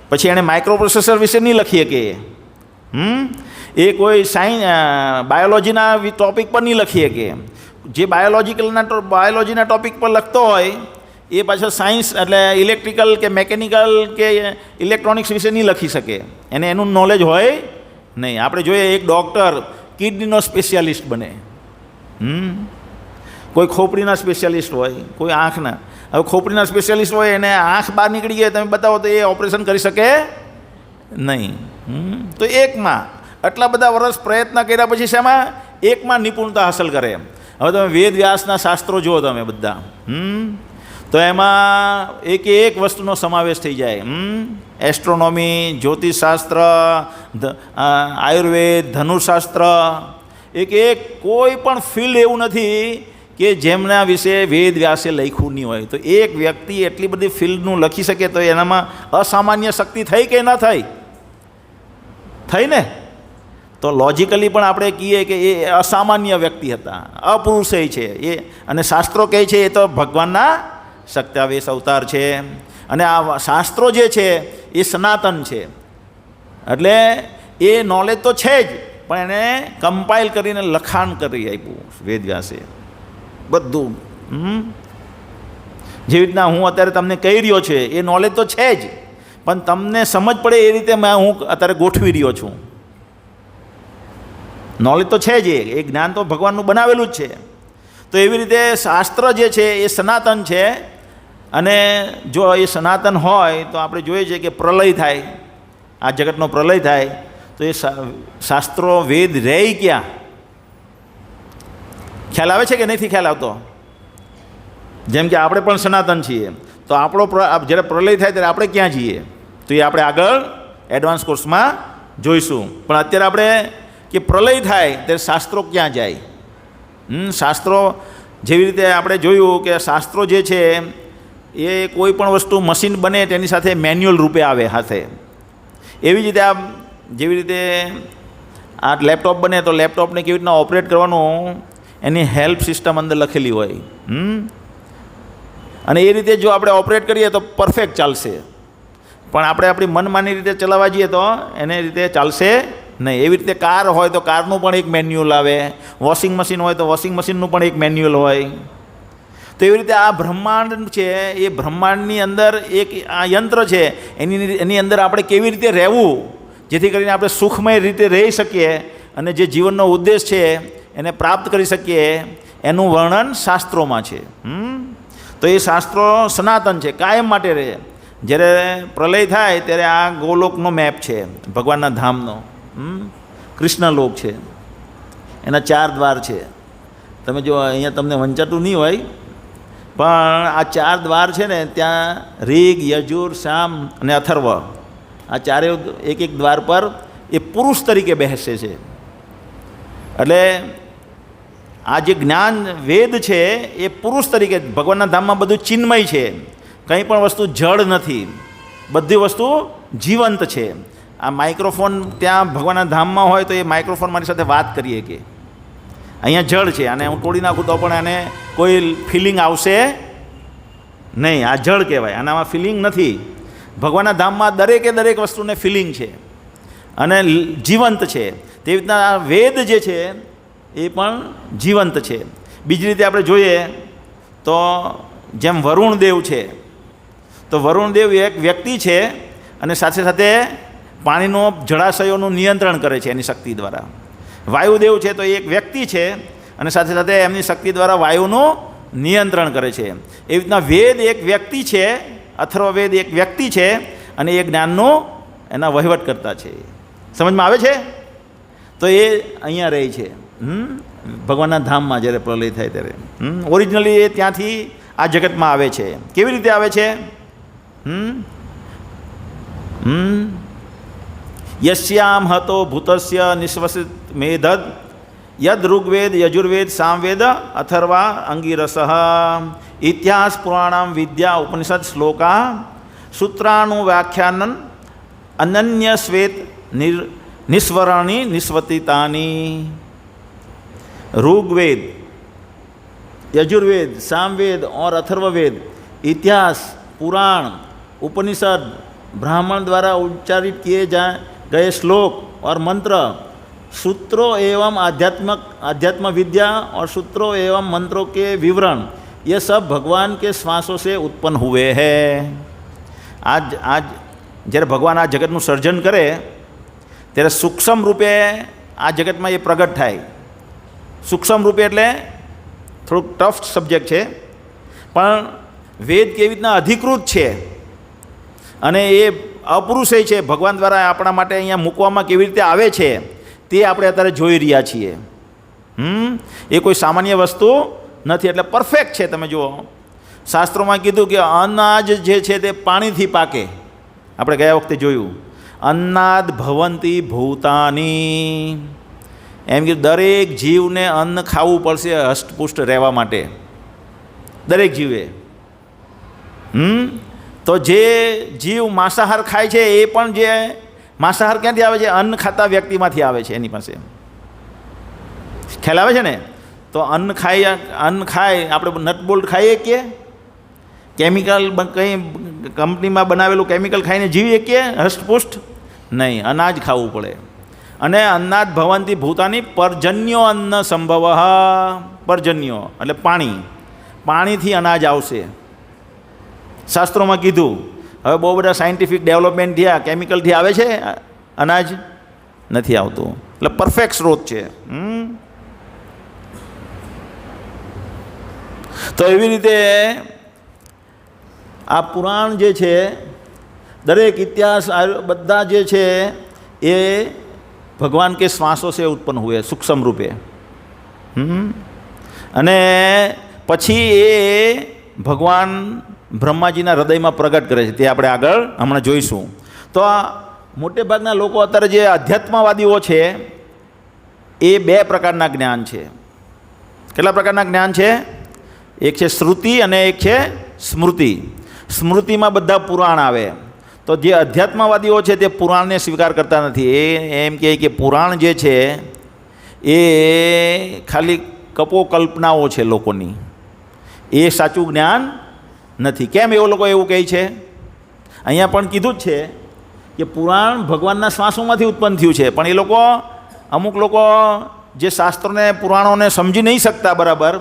પછી એણે માઇક્રો પ્રોસેસર વિશે નહીં લખી શકે, એ કોઈ બાયોલોજીના ટોપિક પર નહીં લખી શકે। જે બાયોલોજીના ટોપિક પર લખતો હોય એ પાછો સાયન્સ એટલે ઇલેક્ટ્રિકલ કે મેકેનિકલ કે ઇલેક્ટ્રોનિક્સ વિશે નહીં લખી શકે, એને એનું નોલેજ હોય નહીં। આપણે જોઈએ એક ડૉક્ટર કિડનીનો સ્પેશિયાલિસ્ટ બને, કોઈ ખોપરીના સ્પેશિયાલિસ્ટ હોય, કોઈ આંખના। હવે ખોપરીના સ્પેશિયાલિસ્ટ હોય એને આંખ બહાર નીકળી ગઈ, તમે બતાવો તો એ ઓપરેશન કરી શકે નહીં। તો એકમાં આટલા બધા વર્ષ પ્રયત્ન કર્યા પછી શેમાં? એકમાં નિપુણતા હાંસલ કરે। હવે તમે વેદ વ્યાસના શાસ્ત્રો જુઓ તમે બધા, તો એમાં એક વસ્તુનો સમાવેશ થઈ જાય। એસ્ટ્રોનોમી, જ્યોતિષશાસ્ત્ર, આયુર્વેદ, ધનુશાસ્ત્ર, એક કોઈ પણ ફિલ્ડ એવું નથી કે જેમના વિશે વેદ વ્યાસે લખ્યું નહીં હોય। તો એક વ્યક્તિ એટલી બધી ફિલ્ડનું લખી શકે તો એનામાં અસામાન્ય શક્તિ થઈ કે ન થઈ? થઈ ને? તો લોજિકલી પણ આપણે કહીએ કે એ અસામાન્ય વ્યક્તિ હતા, અપુરુષય છે એ, અને શાસ્ત્રો કહે છે એ તો ભગવાનના સત્યાવેશ અવતાર છે। અને આ શાસ્ત્રો જે છે એ સનાતન છે, એટલે એ નોલેજ તો છે જ, પણ એને કમ્પાઇલ કરીને લખાણ કરી આપ્યું વેદ વ્યાસે બધું। જેવી રીતના હું અત્યારે તમને કહી રહ્યો છે એ નોલેજ તો છે જ, પણ તમને સમજ પડે એ રીતે હું અત્યારે ગોઠવી રહ્યો છું। નોલેજ તો છે જ, એ જ્ઞાન તો ભગવાનનું બનાવેલું જ છે। તો એવી રીતે શાસ્ત્ર જે છે એ સનાતન છે, અને જો એ સનાતન હોય તો આપણે જોઈએ છીએ કે પ્રલય થાય, આ જગતનો પ્રલય થાય તો એ શાસ્ત્રો વેદ રહે ક્યાં? ખ્યાલ આવે છે કે નથી ખ્યાલ આવતો? જેમ કે આપણે પણ સનાતન છીએ, તો આપણો જ્યારે પ્રલય થાય ત્યારે આપણે ક્યાં જઈએ? તો એ આપણે આગળ એડવાન્સ કોર્સમાં જોઈશું। પણ અત્યારે આપણે કે પ્રલય થાય ત્યારે શાસ્ત્રો ક્યાં જાય? શાસ્ત્રો જેવી રીતે આપણે જોયું કે શાસ્ત્રો જે છે એ કોઈ પણ વસ્તુ મશીન બને તેની સાથે મેન્યુઅલ રૂપે આવે હાથે, એવી જ રીતે આ જેવી રીતે આ લેપટોપ બને તો લેપટોપને કેવી રીતના ઓપરેટ કરવાનું એની હેલ્પ સિસ્ટમ અંદર લખેલી હોય, અને એ રીતે જો આપણે ઓપરેટ કરીએ તો પરફેક્ટ ચાલશે। પણ આપણે આપણી મનમાની રીતે ચલાવવા જઈએ તો એને રીતે ચાલશે નહીં। એવી રીતે કાર હોય તો કારનું પણ એક મેન્યુઅલ આવે, વોશિંગ મશીન હોય તો વોશિંગ મશીનનું પણ એક મેન્યુઅલ હોય। તો એવી રીતે આ બ્રહ્માંડ છે, એ બ્રહ્માંડની અંદર એક આ યંત્ર છે, એની અંદર આપણે કેવી રીતે રહેવું જેથી કરીને આપણે સુખમય રીતે રહી શકીએ અને જે જીવનનો ઉદ્દેશ છે એને પ્રાપ્ત કરી શકીએ, એનું વર્ણન શાસ્ત્રોમાં છે. તો એ શાસ્ત્રો સનાતન છે, કાયમ માટે રહે. જ્યારે પ્રલય થાય ત્યારે આ ગોલોકનો મેપ છે, ભગવાનના ધામનો, કૃષ્ણલોક છે, એના 4 દ્વાર છે. તમે જો અહીંયા તમને વંચાતું નહીં હોય, પણ આ 4 દ્વાર છે ને, ત્યાં ઋગ, યજુર, સામ અને અથર્વ, આ ચારે એક દ્વાર પર એ પુરુષ તરીકે બેસે છે. એટલે આ જે જ્ઞાન વેદ છે એ પુરુષ તરીકે, ભગવાનના ધામમાં બધું ચિન્મય છે, કંઈ પણ વસ્તુ જડ નથી, બધી વસ્તુ જીવંત છે. આ માઇક્રોફોન ત્યાં ભગવાનના ધામમાં હોય તો એ માઇક્રોફોન મારી સાથે વાત કરીએ કે અહીંયા જળ છે, અને હું તોડી નાખું તો પણ એને કોઈ ફિલિંગ આવશે નહીં. આ જળ કહેવાય, આનામાં ફિલિંગ નથી. ભગવાનના ધામમાં દરેક વસ્તુને ફિલિંગ છે અને જીવંત છે. તેવી રીતના આ વેદ જે છે એ પણ જીવંત છે. બીજી રીતે આપણે જોઈએ તો જેમ વરુણદેવ છે, તો વરુણદેવ એક વ્યક્તિ છે અને સાથે સાથે પાણીનો જળાશયોનું નિયંત્રણ કરે છે એની શક્તિ દ્વારા. વાયુદેવ છે તો એ એક વ્યક્તિ છે અને સાથે સાથે એમની શક્તિ દ્વારા વાયુનું નિયંત્રણ કરે છે. એવી રીતના વેદ એક વ્યક્તિ છે, અથર્વવેદ એક વ્યક્તિ છે અને એ જ્ઞાનનું એના વહીવટ કરતા છે. સમજમાં આવે છે? તો એ અહીંયા રહે છે ભગવાનના ધામમાં જ્યારે પ્રલય થાય ત્યારે. ઓરિજિનલી એ ત્યાંથી આ જગતમાં આવે છે. કેવી રીતે આવે છે? યસ્યામ હતો ભૂતસ્ય નિશ્વસિત મેધદ યદ ઋગ્વેદ યજુર્વેદ સામવેદ અથર્વા અંગીરસ ઇતિહાસ પુરાણામ વિદ્યા ઉપનિષદ શ્લોકા સૂત્રાનું વ્યાખ્યાનન અનન્ય શ્વેત નિસ્વરણી નિસ્વતિતાની. ऋग्वेद, यजुर्वेद, सामवेद और अथर्ववेद, इतिहास, पुराण, उपनिषद, ब्राह्मण द्वारा उच्चारित किए गए श्लोक और मंत्र, सूत्रों एवं आध्यात्म विद्या और सूत्रों एवं मंत्रों के विवरण, ये सब भगवान के श्वासों से उत्पन्न हुए हैं. आज જ્યારે ભગવાન આ જગતનું સર્જન કરે ત્યારે સૂક્ષ્મ રૂપે આ જગતમાં એ પ્રગટ થાય. સૂક્ષ્મ રૂપે એટલે થોડુંક ટફ સબ્જેક્ટ છે, પણ વેદ કેવી રીતના અધિકૃત છે અને એ અપુરુષય છે, ભગવાન દ્વારા આપણા માટે અહીંયા મૂકવામાં કેવી રીતે આવે છે તે આપણે અત્યારે જોઈ રહ્યા છીએ. એ કોઈ સામાન્ય વસ્તુ નથી, એટલે પરફેક્ટ છે. તમે જુઓ, શાસ્ત્રોમાં કીધું કે અનાજ જે છે તે પાણીથી પાકે. આપણે ગયા વખતે જોયું, અન્નાદ ભવંતી ભૂતાની, એમ કે દરેક જીવને અન્ન ખાવું પડશે હષ્ટપુષ્ટ રહેવા માટે, દરેક જીવે. તો જે જીવ માંસાહાર ખાય છે એ પણ જે માંસાહાર ક્યાંથી આવે છે? અન્ન ખાતા વ્યક્તિમાંથી આવે છે, એની પાસે. ખ્યાલ આવે છે ને? તો અન્ન ખાય આપણે નટબોલ્ટ ખાઈએ કે કેમિકલ કંઈ કંપનીમાં બનાવેલું કેમિકલ ખાઈને જીવીએ કે હષ્ટપુષ્ટ? નહીં, અનાજ ખાવું પડે. અને અન્નાદ ભવંતી ભૂતાની પર્જન્યો અન્ન સંભવ. પર્જન્યો એટલે પાણીથી અનાજ આવશે. શાસ્ત્રોમાં કીધું. હવે બહુ બધા સાયન્ટિફિક ડેવલપમેન્ટ થયા, કેમિકલથી આવે છે અનાજ? નથી આવતું. એટલે પરફેક્ટ સ્ત્રોત છે. તો એવી રીતે આ પુરાણ જે છે, દરેક ઇતિહાસ બધા જે છે એ ભગવાન કે શ્વાસો સે ઉત્પન્ન હુએ, સૂક્ષ્મ રૂપે. અને પછી એ ભગવાન બ્રહ્માજીના હૃદયમાં પ્રગટ કરે છે. તે આપણે આગળ હમણાં જોઈશું. તો આ મોટે ભાગના લોકો અત્યારે જે અધ્યાત્મવાદીઓ છે એ 2 પ્રકારના જ્ઞાન છે. કેટલા પ્રકારના જ્ઞાન છે? એક છે શ્રુતિ અને એક છે સ્મૃતિ. સ્મૃતિમાં બધા પુરાણ આવે. તો જે અધ્યાત્મવાદીઓ છે તે પુરાણને સ્વીકાર કરતા નથી. એ એમ કહે કે પુરાણ જે છે એ ખાલી કપોકલ્પનાઓ છે લોકોની, એ સાચું જ્ઞાન નથી. કેમ એવો લોકો એવું કહે છે? અહીંયા પણ કીધું જ છે કે પુરાણ ભગવાનના શ્વાસોમાંથી ઉત્પન્ન થયું છે, પણ એ લોકો, અમુક લોકો જે શાસ્ત્રોને પુરાણોને સમજી નહીં શકતા બરાબર,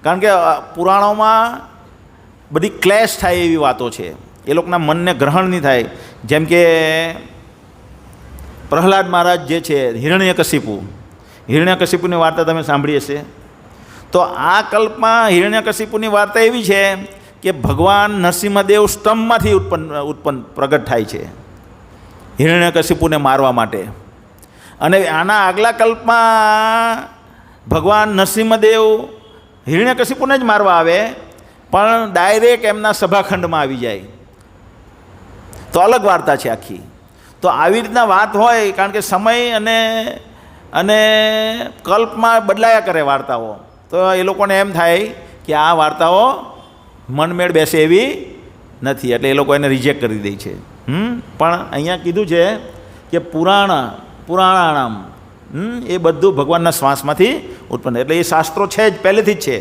કારણ કે પુરાણોમાં બધી ક્લેશ થાય એવી વાતો છે, એ લોકોના મનને ગ્રહણ નહીં થાય. જેમ કે પ્રહલાદ મહારાજ જે છે, હિરણ્યકશિપુની વાર્તા તમે સાંભળી હશે. તો આ કલ્પમાં હિરણ્યકશિપુની વાર્તા એવી છે કે ભગવાન નરસિંહદેવ સ્તંભમાંથી ઉત્પન્ન પ્રગટ થાય છે હિરણ્યકશિપુને મારવા માટે. અને આના આગલા કલ્પમાં ભગવાન નરસિંહદેવ હિરણ્યકશિપુને જ મારવા આવે, પણ ડાયરેક્ટ એમના સભાખંડમાં આવી જાય. તો અલગ વાર્તા છે આખી. તો આવી રીતના વાત હોય, કારણ કે સમય અને કલ્પમાં બદલાયા કરે વાર્તાઓ. તો એ લોકોને એમ થાય કે આ વાર્તાઓ મનમેળ બેસે એવી નથી, એટલે એ લોકો એને રિજેક્ટ કરી દે છે. પણ અહીંયા કીધું છે કે પુરાણાનામ એ બધું ભગવાનના શ્વાસમાંથી ઉત્પન્ન, એટલે એ શાસ્ત્રો છે જ પહેલેથી જ છે.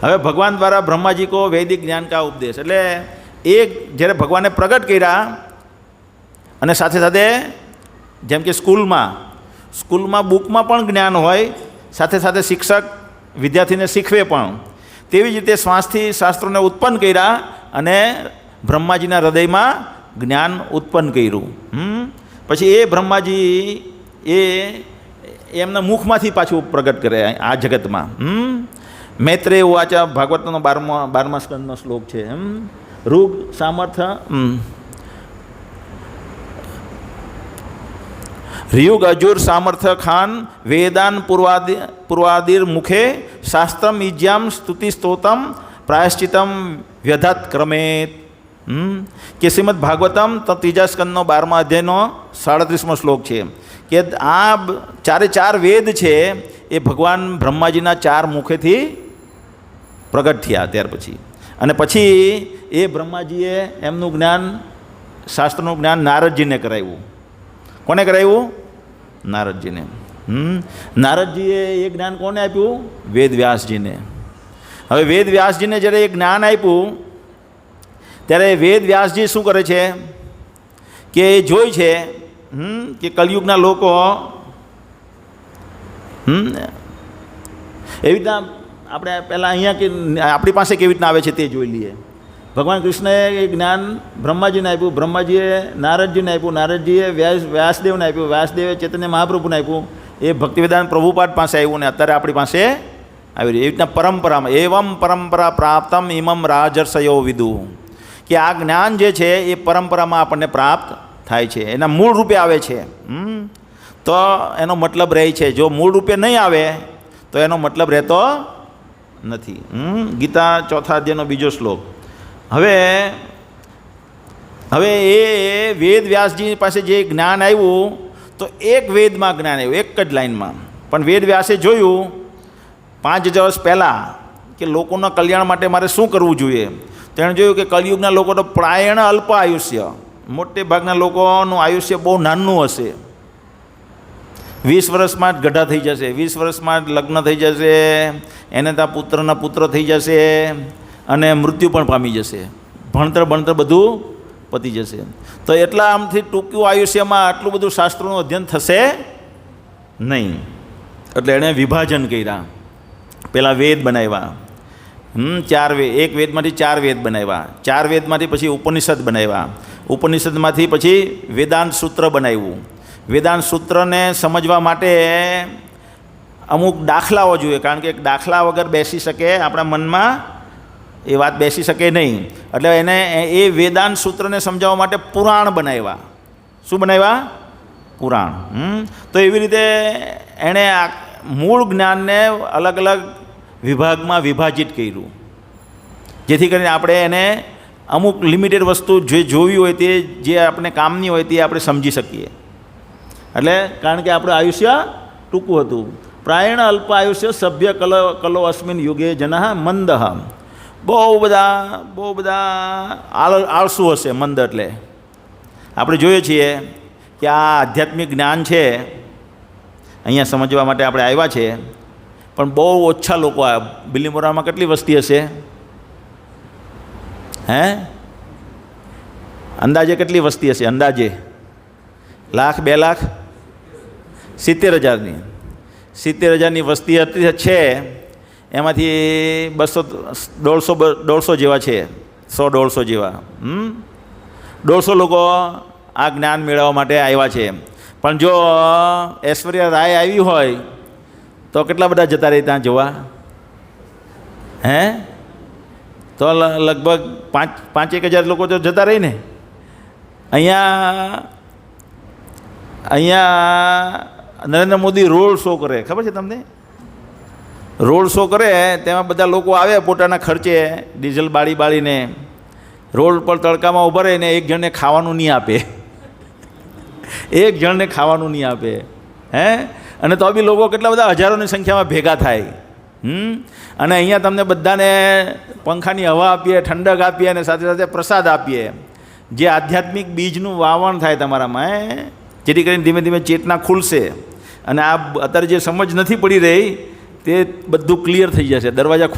હવે ભગવાન દ્વારા બ્રહ્માજી કો વૈદિક જ્ઞાન કા ઉપદેશ, એટલે એ જ્યારે ભગવાને પ્રગટ કર્યા અને સાથે સાથે જેમ કે સ્કૂલમાં બુકમાં પણ જ્ઞાન હોય, સાથે સાથે શિક્ષક વિદ્યાર્થીને શીખવે પણ, તેવી જ રીતે શ્વાસથી શાસ્ત્રોને ઉત્પન્ન કર્યા અને બ્રહ્માજીના હૃદયમાં જ્ઞાન ઉત્પન્ન કર્યું. પછી એ બ્રહ્માજી એમના મુખમાંથી પાછું પ્રગટ કરે આ જગતમાં. મૈત્રેય વાચા ભાગવતનો 12મા સ્કંદનો શ્લોક છે. ઋગ સામર્થ્ય ऋयुग अजुर सामर्थ्य खान वेदान पूर्वादिर मुखे शास्त्रम इज्याम स्तुति स्तोतम प्रायश्चितम व्यधत क्रमेत. કે શ્રીમદ ભાગવતમ ત્રીજા સ્કંદનો 12મા અધ્યાયનો 37મો શ્લોક છે કે આ ચાર વેદ છે એ ભગવાન બ્રહ્માજીના 4 મુખેથી પ્રગટ થયા. ત્યાર પછી અને પછી એ બ્રહ્માજીએ એમનું જ્ઞાન, શાસ્ત્રનું જ્ઞાન નારદજીને કરાવ્યું. કોને કરાવ્યું? નારદજીને. નારદજીએ એ જ્ઞાન કોને આપ્યું? વેદ વ્યાસજીને. હવે વેદ વ્યાસજીને જ્યારે એ જ્ઞાન આપ્યું ત્યારે વેદ વ્યાસજી શું કરે છે કે એ જોઈ છે કે કલયુગના લોકો એવી રીતના આપણે પહેલાં અહીંયા કે આપણી પાસે કેવી રીતના આવે છે તે જોઈ લઈએ. ભગવાન કૃષ્ણએ એ જ્ઞાન બ્રહ્માજીને આપ્યું, બ્રહ્માજીએ નારદજીને આપ્યું, નારદજીએ વ્યાસદેવને આપ્યું, વ્યાસદેવે ચૈતન્ય મહાપ્રભુને આપ્યું, એ ભક્તિવેદાંત પ્રભુપાદ પાસે આવ્યું ને અત્યારે આપણી પાસે આવી રહ્યું. એવી રીતના પરંપરામાં એવમ પરંપરા પ્રાપ્તમ ઇમમ રાજર્ષયો વિદુ, કે આ જ્ઞાન જે છે એ પરંપરામાં આપણને પ્રાપ્ત થાય છે, એના મૂળ રૂપે આવે છે. તો એનો મતલબ રહે છે. જો મૂળ રૂપે નહીં આવે તો એનો મતલબ રહેતો નથી. ગીતા 4થા અધ્યાયનો 2જો શ્લોક. હવે એ વેદ વ્યાસજી પાસે જે જ્ઞાન આવ્યું તો એક વેદમાં જ્ઞાન આવ્યું, એક જ લાઈનમાં. પણ વેદ વ્યાસે જોયું 5000 વર્ષ પહેલાં કે લોકોના કલ્યાણ માટે મારે શું કરવું જોઈએ. તેણે જોયું કે કલિયુગના લોકો તો પ્રાયણ અલ્પ આયુષ્ય, મોટે ભાગના લોકોનું આયુષ્ય બહુ નાનું હશે. 20 વર્ષમાં જ ગઢા થઈ જશે, 20 વર્ષમાં જ લગ્ન થઈ જશે, એને ત્યાં પુત્રના પુત્ર થઈ જશે અને મૃત્યુ પણ પામી જશે, ભણતર બધું પતી જશે. તો એટલા આમથી ટૂંકું આયુષ્યમાં આટલું બધું શાસ્ત્રોનું અધ્યયન થશે નહીં. એટલે એણે વિભાજન કર્યા. પહેલાં વેદ બનાવ્યા, 4 વેદ, એક વેદમાંથી 4 વેદ બનાવ્યા, 4 વેદમાંથી પછી ઉપનિષદ બનાવ્યા, ઉપનિષદમાંથી પછી વેદાંત સૂત્ર બનાવ્યું. વેદાંત સૂત્રને સમજવા માટે અમુક દાખલાઓ જોઈએ, કારણ કે દાખલા વગર બેસી શકે આપણા મનમાં, એ વાત બેસી શકે નહીં. એટલે એને એ વેદાંત સૂત્રને સમજાવવા માટે પુરાણ બનાવ્યા. શું બનાવ્યા? પુરાણ. તો એવી રીતે એણે આ મૂળ જ્ઞાનને અલગ અલગ વિભાગમાં વિભાજિત કર્યું, જેથી કરીને આપણે એને અમુક લિમિટેડ વસ્તુ જે જોવી હોય તે, જે આપણે કામની હોય તે આપણે સમજી શકીએ. એટલે કારણ કે આપણું આયુષ્ય ટૂંકું હતું. પ્રાયણ અલ્પ આયુષ્ય સભ્ય કલો અસ્મિન યુગે જનઃ મંદઃ. બહુ બધા આળસુ હશે. મંદ એટલે આપણે જોઈએ છીએ કે આ આધ્યાત્મિક જ્ઞાન છે અહીંયા સમજવા માટે આપણે આવ્યા છે, પણ બહુ ઓછા લોકો આવ્યા. બિલીમોરામાં કેટલી વસ્તી હશે? હે, અંદાજે કેટલી વસ્તી હશે? અંદાજે 1,00,000 2 લાખ 70,000ની વસ્તી હતી છે. એમાંથી 100 જેવા છે, 100-150 જેવા. 150 લોકો આ જ્ઞાન મેળવવા માટે આવ્યા છે. પણ જો ઐશ્વર્યા રાય આવી હોય તો કેટલા બધા જતા રહે ત્યાં જોવા? હે? તો લગભગ 5,000 લોકો તો જતા રહી ને. અહીંયા નરેન્દ્ર મોદી રોડ શો કરે, ખબર છે તમને? રોડ શો કરે તેમાં બધા લોકો આવે પોતાના ખર્ચે ડીઝલ બાળીને રોડ પર તડકામાં ઊભા રહીને એક જણને ખાવાનું નહીં આપે. એક જણને ખાવાનું નહીં આપે. હે? અને તો બી લોકો કેટલા બધા હજારોની સંખ્યામાં ભેગા થાય. અને અહીંયા તમને બધાને પંખાની હવા આપીએ, ઠંડક આપીએ અને સાથે સાથે પ્રસાદ આપીએ. જે આધ્યાત્મિક બીજનું વાવણ થાય તમારામાં, જેથી કરીને ધીમે ધીમે ચેતના ખુલશે. અને આ અત્યારે જે સમજ નથી પડી રહી તે બધું ક્લિયર થઈ જશે. દરવાજા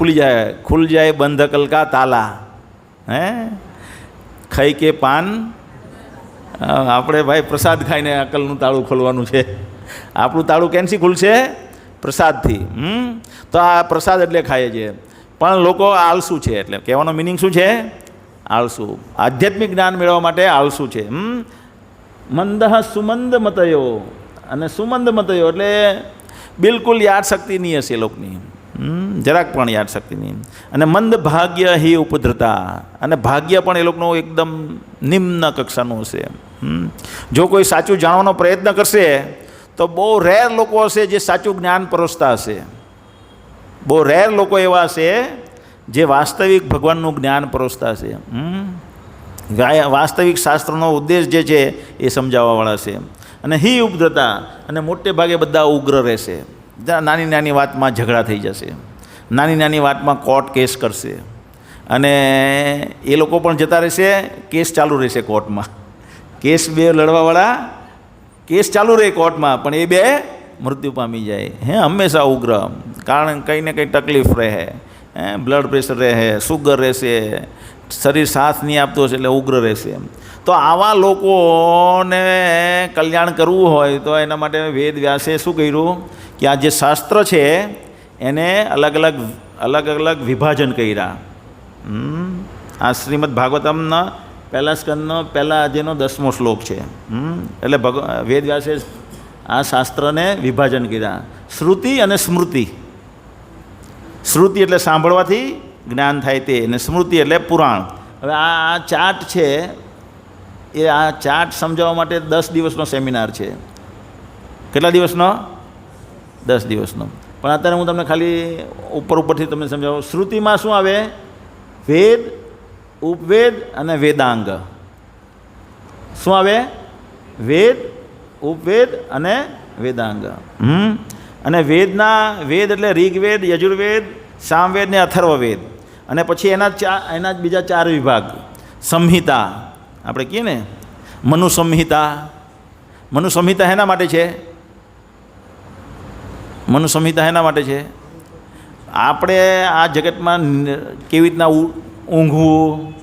ખુલ જાય બંધ અકલ કા તાલા. હે? ખાઈ કે પાન, આપણે ભાઈ પ્રસાદ ખાઈને અકલનું તાળું ખોલવાનું છે. આપણું તાળું કેનથી ખુલશે? પ્રસાદથી. તો આ પ્રસાદ એટલે ખાઈએ છીએ. પણ લોકો આળસુ છે. એટલે કહેવાનો મિનિંગ શું છે? આળસુ. આધ્યાત્મિક જ્ઞાન મેળવવા માટે આળસુ છે. મંદ સુમંદ મતયો. અને સુમંદ મતયો એટલે બિલકુલ યાદશક્તિ નહીં હશે એ લોકોની, જરાક પણ યાદશક્તિ નહીં. અને મંદ ભાગ્ય હિ ઉપદ્રતા. અને ભાગ્ય પણ એ લોકોનું એકદમ નિમ્ન કક્ષાનું હશે. જો કોઈ સાચું જાણવાનો પ્રયત્ન કરશે તો બહુ રેર લોકો હશે જે સાચું જ્ઞાન પરોસતા હશે. બહુ રેર લોકો એવા હશે જે વાસ્તવિક ભગવાનનું જ્ઞાન પરોસતા હશે. વાસ્તવિક શાસ્ત્રનો ઉદ્દેશ જે છે એ સમજાવવાવાળા છે. અને હિ ઉપદ્રતા. અને મોટે ભાગે બધા ઉગ્ર રહેશે. નાની નાની વાતમાં ઝઘડા થઈ જશે, નાની નાની વાતમાં કોર્ટ કેસ કરશે. અને એ લોકો પણ જતા રહેશે, કેસ ચાલુ રહેશે કોર્ટમાં. કેસ બે લડવાવાળા, કેસ ચાલુ રહે કોર્ટમાં, પણ એ બે મૃત્યુ પામી જાય. હંમેશા ઉગ્ર. કારણ કંઈ ને કંઈ તકલીફ રહે. બ્લડ પ્રેશર રહે, સુગર રહેશે, શરીર સાથ નહીં આપતું હશે એટલે ઉગ્ર રહેશે. તો આવા લોકોને કલ્યાણ કરવું હોય તો એના માટે વેદ વ્યાસે શું કર્યું કે આ જે શાસ્ત્ર છે એને અલગ અલગ વિભાજન કર્યા. આ શ્રીમદ ભાગવતમના પહેલા સ્કંદનો પહેલા અધ્યાયનો 10મો શ્લોક છે. એટલે વેદ વ્યાસે આ શાસ્ત્રને વિભાજન કર્યા. શ્રુતિ અને સ્મૃતિ. શ્રુતિ એટલે સાંભળવાથી જ્ઞાન થાય તે, અને સ્મૃતિ એટલે પુરાણ. હવે આ ચાર્ટ છે એ આ ચાર્ટ સમજાવવા માટે 10 દિવસનો સેમિનાર છે. કેટલા દિવસનો? 10 દિવસનો. પણ અત્યારે હું તમને ખાલી ઉપરથી તમને સમજાવું. શ્રુતિમાં શું આવે? વેદ, ઉપવેદ અને વેદાંગ. શું આવે? વેદ, ઉપવેદ અને વેદાંગ. અને વેદ એટલે ઋગ્વેદ, યજુર્વેદ, સામવેદ ને અથર્વવેદ. અને પછી એના જ બીજા 4 વિભાગ. સંહિતા આપણે કહીએ ને, મનુસંહિતા. મનુસંહિતા શેના માટે છે? મનુસંહિતા શેના માટે છે? આપણે આ જગતમાં કેવી રીતના ઊંઘવું,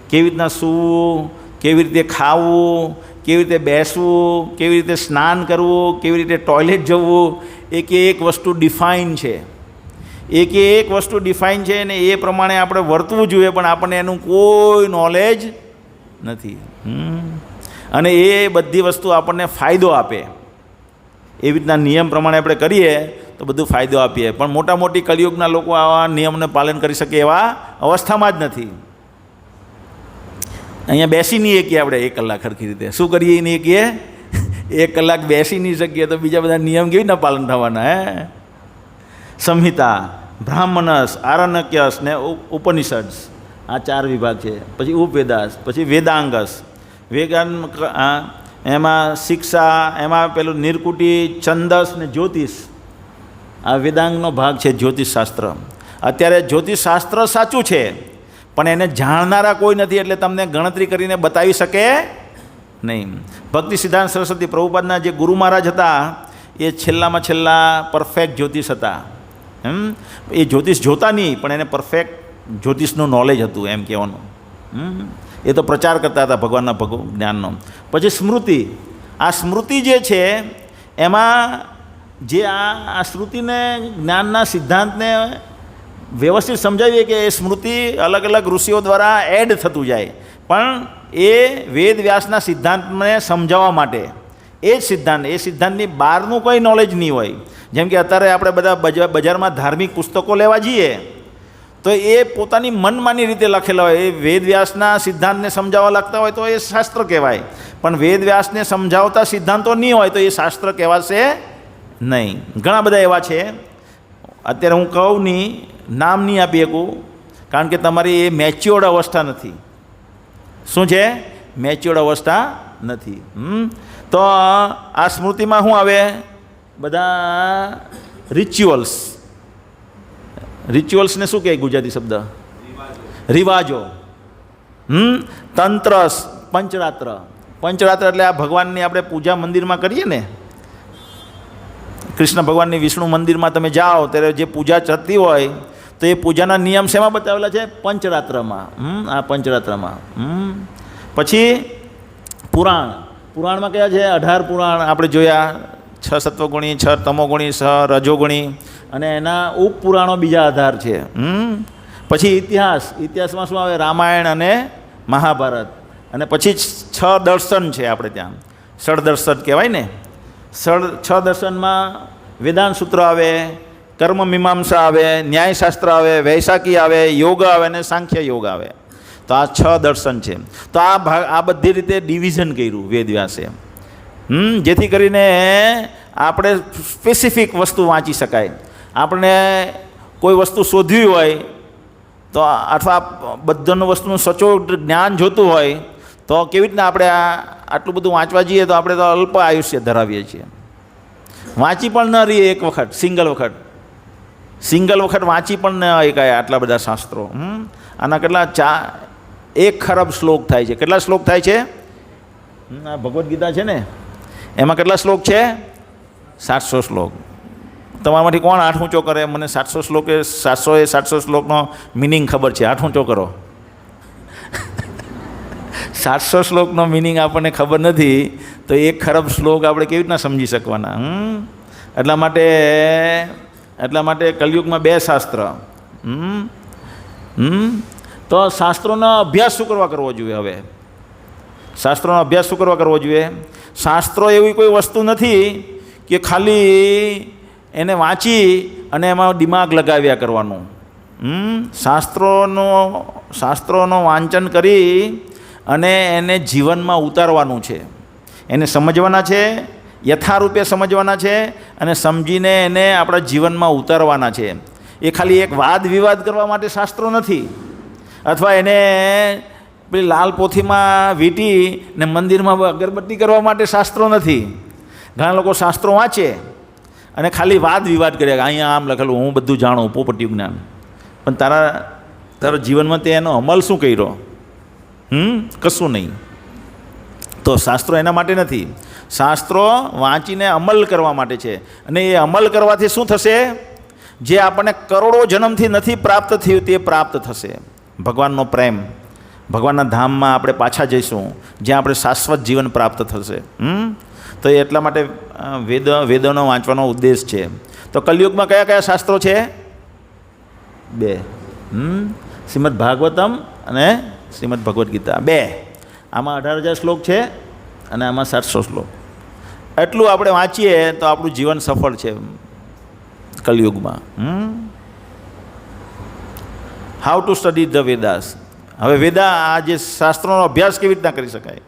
કેવી રીતના સૂવું, કેવી રીતે ખાવું, કેવી રીતે બેસવું, કેવી રીતે સ્નાન કરવું, કેવી રીતે ટોયલેટ જવું, એક વસ્તુ ડિફાઇન છે. એક વસ્તુ ડિફાઇન છે ને એ પ્રમાણે આપણે વર્તવું જોઈએ, પણ આપણને એનું કોઈ નોલેજ નથી. અને એ બધી વસ્તુ આપણને ફાયદો આપે. એવી રીતના નિયમ પ્રમાણે આપણે કરીએ તો બધું ફાયદો આપીએ. પણ મોટી કલિયુગના લોકો આવા નિયમને પાલન કરી શકે એવા અવસ્થામાં જ નથી. અહીંયા બેસી નહીં શકીએ આપણે 1 કલાક સરખી રીતે. શું કરીએ નહીં શકીએ? 1 કલાક બેસી નહીં શકીએ તો બીજા બધા નિયમ કેવી રીતના પાલન થવાના? સંહિતા, બ્રાહ્મણસ, આરણ્યકસ ને ઉપનિષદ. આ 4 વિભાગ છે. પછી ઉપવેદાસ, પછી વેદાંગસ. એમાં શિક્ષા, એમાં પેલું નિર્કુટી, છંદસ ને જ્યોતિષ. આ વેદાંગનો ભાગ છે, જ્યોતિષશાસ્ત્ર. અત્યારે જ્યોતિષશાસ્ત્ર સાચું છે પણ એને જાણનારા કોઈ નથી, એટલે તમને ગણતરી કરીને બતાવી શકે નહીં. ભક્તિ સિદ્ધાંત સરસ્વતી પ્રભુપાદના જે ગુરુ મહારાજ હતા એ છેલ્લામાં છેલ્લા પરફેક્ટ જ્યોતિષ હતા. એ જ્યોતિષ જોતા નહીં પણ એને પરફેક્ટ જ્યોતિષનું નોલેજ હતું એમ કહેવાનું. એ તો પ્રચાર કરતા હતા ભગવાનના જ્ઞાનનો. પછી સ્મૃતિ. આ સ્મૃતિ જે છે એમાં જે આ શ્રુતિને જ્ઞાનના સિદ્ધાંતને વ્યવસ્થિત સમજાવીએ કે એ સ્મૃતિ અલગ અલગ ઋષિઓ દ્વારા એડ થતું જાય, પણ એ વેદ વ્યાસના સિદ્ધાંતને સમજાવવા માટે એ જ સિદ્ધાંત, એ સિદ્ધાંતની બહારનું કોઈ નોલેજ નહીં હોય. જેમ કે અત્યારે આપણે બધા બજારમાં ધાર્મિક પુસ્તકો લેવા જઈએ તો એ પોતાની મનમાની રીતે લખેલા હોય. એ વેદ વ્યાસના સિદ્ધાંતને સમજાવવા લાગતા હોય તો એ શાસ્ત્ર કહેવાય, પણ વેદ વ્યાસને સમજાવતા સિદ્ધાંતો નહીં હોય તો એ શાસ્ત્ર કહેવાશે નહીં. ઘણા બધા એવા છે, અત્યારે હું કહું નહીં, નામ નહીં આપી શકું, કારણ કે તમારી એ મેચ્યોર્ડ અવસ્થા નથી. શું છે? મેચ્યોર્ડ અવસ્થા નથી. તો આ સ્મૃતિમાં શું આવે? બધા રિચ્યુઅલ્સ. રિચ્યુઅલ્સને શું કહે ગુજરાતી શબ્દ? રિવાજો. તંત્ર, પંચરાત્ર. પંચરાત્ર એટલે આ ભગવાનની આપણે પૂજા મંદિરમાં કરીએ ને, કૃષ્ણ ભગવાનની વિષ્ણુ મંદિરમાં તમે જાઓ ત્યારે જે પૂજા થતી હોય તો એ પૂજાના નિયમ શેમાં બતાવેલા છે? પંચરાત્રમાં. આ પંચરાત્રમાં. પછી પુરાણ. પુરાણમાં કયા છે? 18 પુરાણ આપણે જોયા. 6 સત્વગુણી, 6 તમોગુણી, 6 રજોગુણી, અને એના ઉપપુરાણો બીજા આધાર છે. પછી ઇતિહાસ. ઇતિહાસમાં શું આવે? રામાયણ અને મહાભારત. અને પછી 6 દર્શન છે આપણે ત્યાં, ષડદર્શન કહેવાય ને. 6 દર્શનમાં વેદાંત સૂત્ર આવે, કર્મ મીમાંસા આવે, ન્યાયશાસ્ત્ર આવે, વૈશાખી આવે, યોગ આવે અને સાંખ્ય યોગ આવે. તો આ 6 દર્શન છે. તો આ બધી રીતે ડિવિઝન કર્યું વેદવ્યાસે, જેથી કરીને આપણે સ્પેસિફિક વસ્તુ વાંચી શકાય. આપણે કોઈ વસ્તુ શોધવી હોય તો, અથવા બધાનું વસ્તુનું સચોટ જ્ઞાન જોતું હોય તો કેવી રીતના આપણે આટલું બધું વાંચવા જઈએ તો આપણે તો અલ્પ આયુષ્ય ધરાવીએ છીએ. વાંચી પણ ન રહીએ એક વખત, સિંગલ વખત વાંચી પણ ન એકાય આટલા બધા શાસ્ત્રો. આના કેટલા 1 ખરબ શ્લોક થાય છે. કેટલા શ્લોક થાય છે? આ ભગવદ્ ગીતા છે ને, એમાં કેટલા શ્લોક છે? 700 શ્લોક. તમારામાંથી કોણ હાથ ઊંચો કરે? મને 700 શ્લોક, 700 શ્લોકનો મિનિંગ ખબર છે. હાથ ઊંચો કરો. 700 શ્લોકનો મિનિંગ આપણને ખબર નથી તો 1 ખરબ શ્લોક આપણે કેવી રીતના સમજી શકવાના? એટલા માટે કલયુગમાં 2 શાસ્ત્ર. તો શાસ્ત્રોનો અભ્યાસ શું કરવો જોઈએ? હવે શાસ્ત્રોનો અભ્યાસ શું કરવો જોઈએ? શાસ્ત્રો એવી કોઈ વસ્તુ નથી કે ખાલી એને વાંચી અને એમાં દિમાગ લગાવ્યા કરવાનું. શાસ્ત્રોનો વાંચન કરી અને એને જીવનમાં ઉતારવાનું છે, એને સમજવાના છે, યથારૂપે સમજવાના છે, અને સમજીને એને આપણા જીવનમાં ઉતારવાના છે. એ ખાલી એક વાદ વિવાદ કરવા માટે શાસ્ત્રો નથી, અથવા એને પેલી લાલ પોથીમાં વીંટી ને મંદિરમાં અગરબત્તી કરવા માટે શાસ્ત્રો નથી. ઘણા લોકો શાસ્ત્રો વાંચે અને ખાલી વાદ વિવાદ કરે, અહીંયા આમ લખેલું, હું બધું જાણું, પોપટિયું જ્ઞાન. પણ તારા જીવનમાં તે એનો અમલ શું કર્યો? કશું નહીં. તો શાસ્ત્રો એના માટે નથી. શાસ્ત્રો વાંચીને અમલ કરવા માટે છે. અને એ અમલ કરવાથી શું થશે? જે આપણને કરોડો જન્મથી નથી પ્રાપ્ત થયું તે પ્રાપ્ત થશે. ભગવાનનો પ્રેમ, ભગવાનના ધામમાં આપણે પાછા જઈશું, જ્યાં આપણે શાશ્વત જીવન પ્રાપ્ત થશે. તો એટલા માટે વેદોનો વાંચવાનો ઉદ્દેશ છે. તો કલયુગમાં કયા કયા શાસ્ત્રો છે? 2. શ્રીમદ ભાગવતમ અને શ્રીમદ ભગવદ્ ગીતા. 2. આમાં 18,000 શ્લોક છે અને આમાં 700 શ્લોક. એટલું આપણે વાંચીએ તો આપણું જીવન સફળ છે કલયુગમાં. How to study the Vedas. હવે આ જે શાસ્ત્રોનો અભ્યાસ કેવી રીતના કરી શકાય?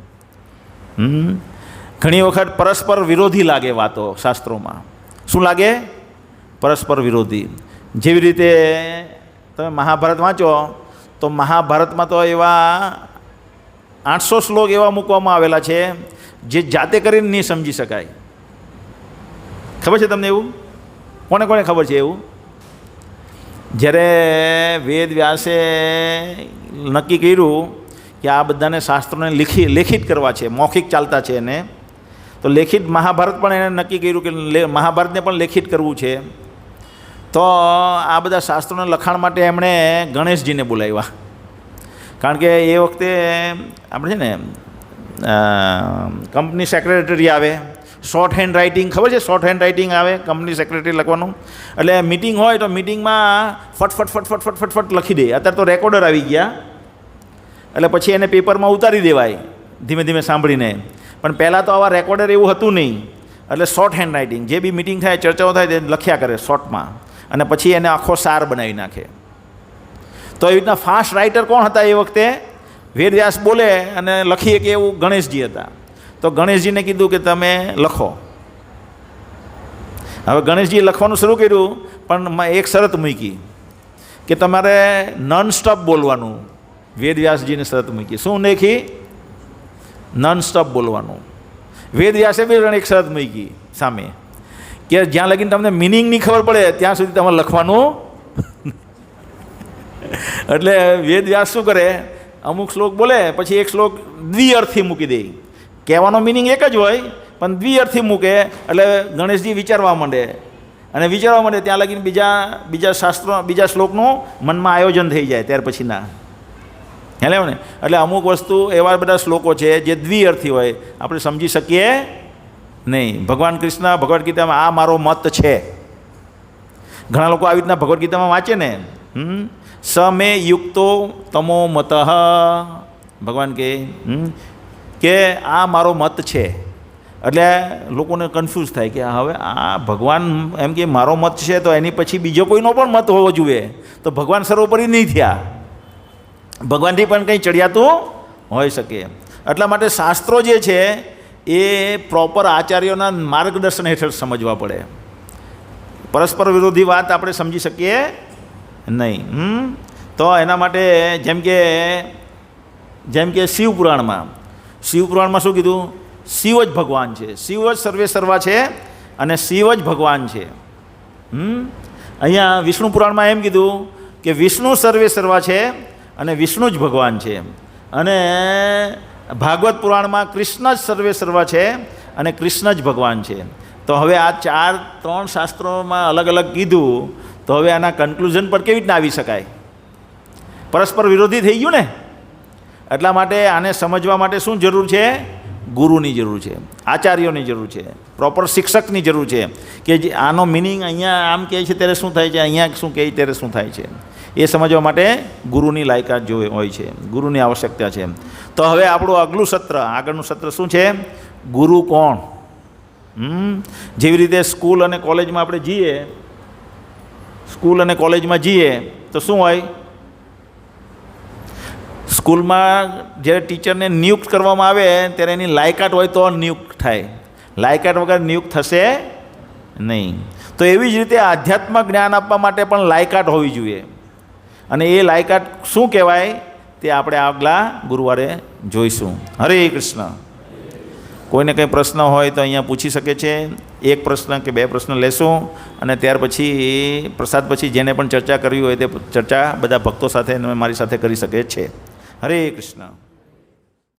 ઘણી વખત પરસ્પર વિરોધી લાગે વાતો શાસ્ત્રોમાં. શું લાગે? પરસ્પર વિરોધી. જેવી રીતે તમે મહાભારત વાંચો તો મહાભારતમાં તો એવા 800 શ્લોક એવા મૂકવામાં આવેલા છે જે જાતે કરીને નહીં સમજી શકાય. ખબર છે તમને એવું? કોને ખબર છે એવું? જ્યારે વેદ વ્યાસે નક્કી કર્યું કે આ બધાને શાસ્ત્રોને લેખિત કરવા છે, મૌખિક ચાલતા છે એને, તો લેખિત મહાભારત પણ એને નક્કી કર્યું કે મહાભારતને પણ લેખિત કરવું છે. તો આ બધા શાસ્ત્રોના લખાણ માટે એમણે ગણેશજીને બોલાવ્યા. કારણ કે એ વખતે આપણે છે ને કંપની સેક્રેટરી આવે, શોર્ટ હેન્ડ રાઇટિંગ ખબર છે? શોર્ટ હેન્ડ રાઇટિંગ આવે કંપની સેક્રેટરી લખવાનું. એટલે મિટિંગ હોય તો મિટિંગમાં ફટ લખી દે. અત્યારે તો રેકોર્ડર આવી ગયા એટલે પછી એને પેપરમાં ઉતારી દેવાય ધીમે ધીમે સાંભળીને. પણ પહેલાં તો આવા રેકોર્ડર એવું હતું નહીં. એટલે શોર્ટ હેન્ડ રાઇટિંગ, જે બી મિટિંગ થાય, ચર્ચાઓ થાય તે લખ્યા કરે શોર્ટમાં, અને પછી એને આખો સાર બનાવી નાખે. તો એવી રીતના ફાસ્ટ રાઇટર કોણ હતા એ વખતે? વેદવ્યાસ બોલે અને લખીએ કે એવું ગણેશજી હતા. તો ગણેશજીને કીધું કે તમે લખો. હવે ગણેશજીએ લખવાનું શરૂ કર્યું, પણ એક શરત મૂકી કે તમારે નોન સ્ટોપ બોલવાનું. વેદવ્યાસજીને શરત મૂકી. શું લખી? નોન સ્ટોપ બોલવાનું. વેદવ્યાસે બી એક શરત મૂકી સામે કે જ્યાં લગીને તમને મિનિંગ નહીં ખબર પડે ત્યાં સુધી તમારે લખવાનું. એટલે વેદવ્યાસ શું કરે? અમુક શ્લોક બોલે, પછી એક શ્લોક દ્વિઅર્થી મૂકી દે. કહેવાનો મિનિંગ એક જ હોય, પણ દ્વિઅર્થી મૂકે. એટલે ગણેશજી વિચારવા માંડે, અને વિચારવા માંડે ત્યાં લગીને બીજા શાસ્ત્રો, બીજા શ્લોકનું મનમાં આયોજન થઈ જાય ત્યાર પછીના. હેલે ને? એટલે અમુક વસ્તુ એવા બધા શ્લોકો છે જે દ્વિઅર્થી હોય, આપણે સમજી શકીએ નહીં. ભગવાન કૃષ્ણ ભગવદ્ ગીતામાં આ મારો મત છે. ઘણા લોકો આવી રીતના ભગવદ્ ગીતામાં વાંચે ને, સમે યુક્તો તમો મત, ભગવાન કે આ મારો મત છે. એટલે લોકોને કન્ફ્યુઝ થાય કે હવે આ ભગવાન એમ કે મારો મત છે તો એની પછી બીજો કોઈનો પણ મત હોવો જોઈએ. તો ભગવાન સર્વોપરી નહીં થયા, ભગવાનથી પણ કંઈ ચડિયાતું હોઈ શકે. એટલા માટે શાસ્ત્રો જે છે એ પ્રોપર આચાર્યોના માર્ગદર્શન હેઠળ સમજવા પડે. પરસ્પર વિરોધી વાત આપણે સમજી શકીએ નહીં. તો એના માટે જેમ કે શિવપુરાણમાં શું કીધું? શિવ જ ભગવાન છે, શિવ જ સર્વે સર્વા છે, અને શિવ જ ભગવાન છે. અહીંયા વિષ્ણુ પુરાણમાં એમ કીધું કે વિષ્ણુ સર્વે સર્વા છે અને વિષ્ણુ જ ભગવાન છે. અને ભાગવત પુરાણમાં કૃષ્ણ જ સર્વે સર્વા છે અને કૃષ્ણ જ ભગવાન છે. તો હવે આ ત્રણ શાસ્ત્રોમાં અલગ અલગ કીધું, તો હવે આના કન્ક્લુઝન પર કેવી રીતના આવી શકાય? પરસ્પર વિરોધી થઈ ગયું ને. એટલા માટે આને સમજવા માટે શું જરૂર છે? ગુરુની જરૂર છે, આચાર્યોની જરૂર છે, પ્રોપર શિક્ષકની જરૂર છે કે જે આનો મિનિંગ અહીંયા આમ કહે છે ત્યારે શું થાય છે, અહીંયા શું કહે ત્યારે શું થાય છે, એ સમજવા માટે ગુરુની લાયકાત જો હોય છે, ગુરુની આવશ્યકતા છે. તો હવે આપણું આગળનું સત્ર શું છે? ગુરુ કોણ? જેવી રીતે સ્કૂલ અને કોલેજમાં આપણે જઈએ, તો શું હોય? સ્કૂલમાં જ્યારે ટીચરને નિયુક્ત કરવામાં આવે ત્યારે એની લાયકાત હોય તો નિયુક્ત થાય, લાયકાત વગર નિયુક્ત થશે નહીં. તો એવી જ રીતે આધ્યાત્મ જ્ઞાન આપવા માટે પણ લાયકાત હોવી જોઈએ. અને એ લાયકાત શું કહેવાય તે આપણે આગલા ગુરુવારે જોઈશું. હરે કૃષ્ણ. કોઈને કંઈ પ્રશ્ન હોય તો અહીંયા પૂછી શકે છે. એક પ્રશ્ન કે બે પ્રશ્ન લેશું, અને ત્યાર પછી પ્રસાદ પછી જેને પણ ચર્ચા કરવી હોય તે ચર્ચા બધા ભક્તો સાથે મારી સાથે કરી શકે છે. હરે કૃષ્ણ.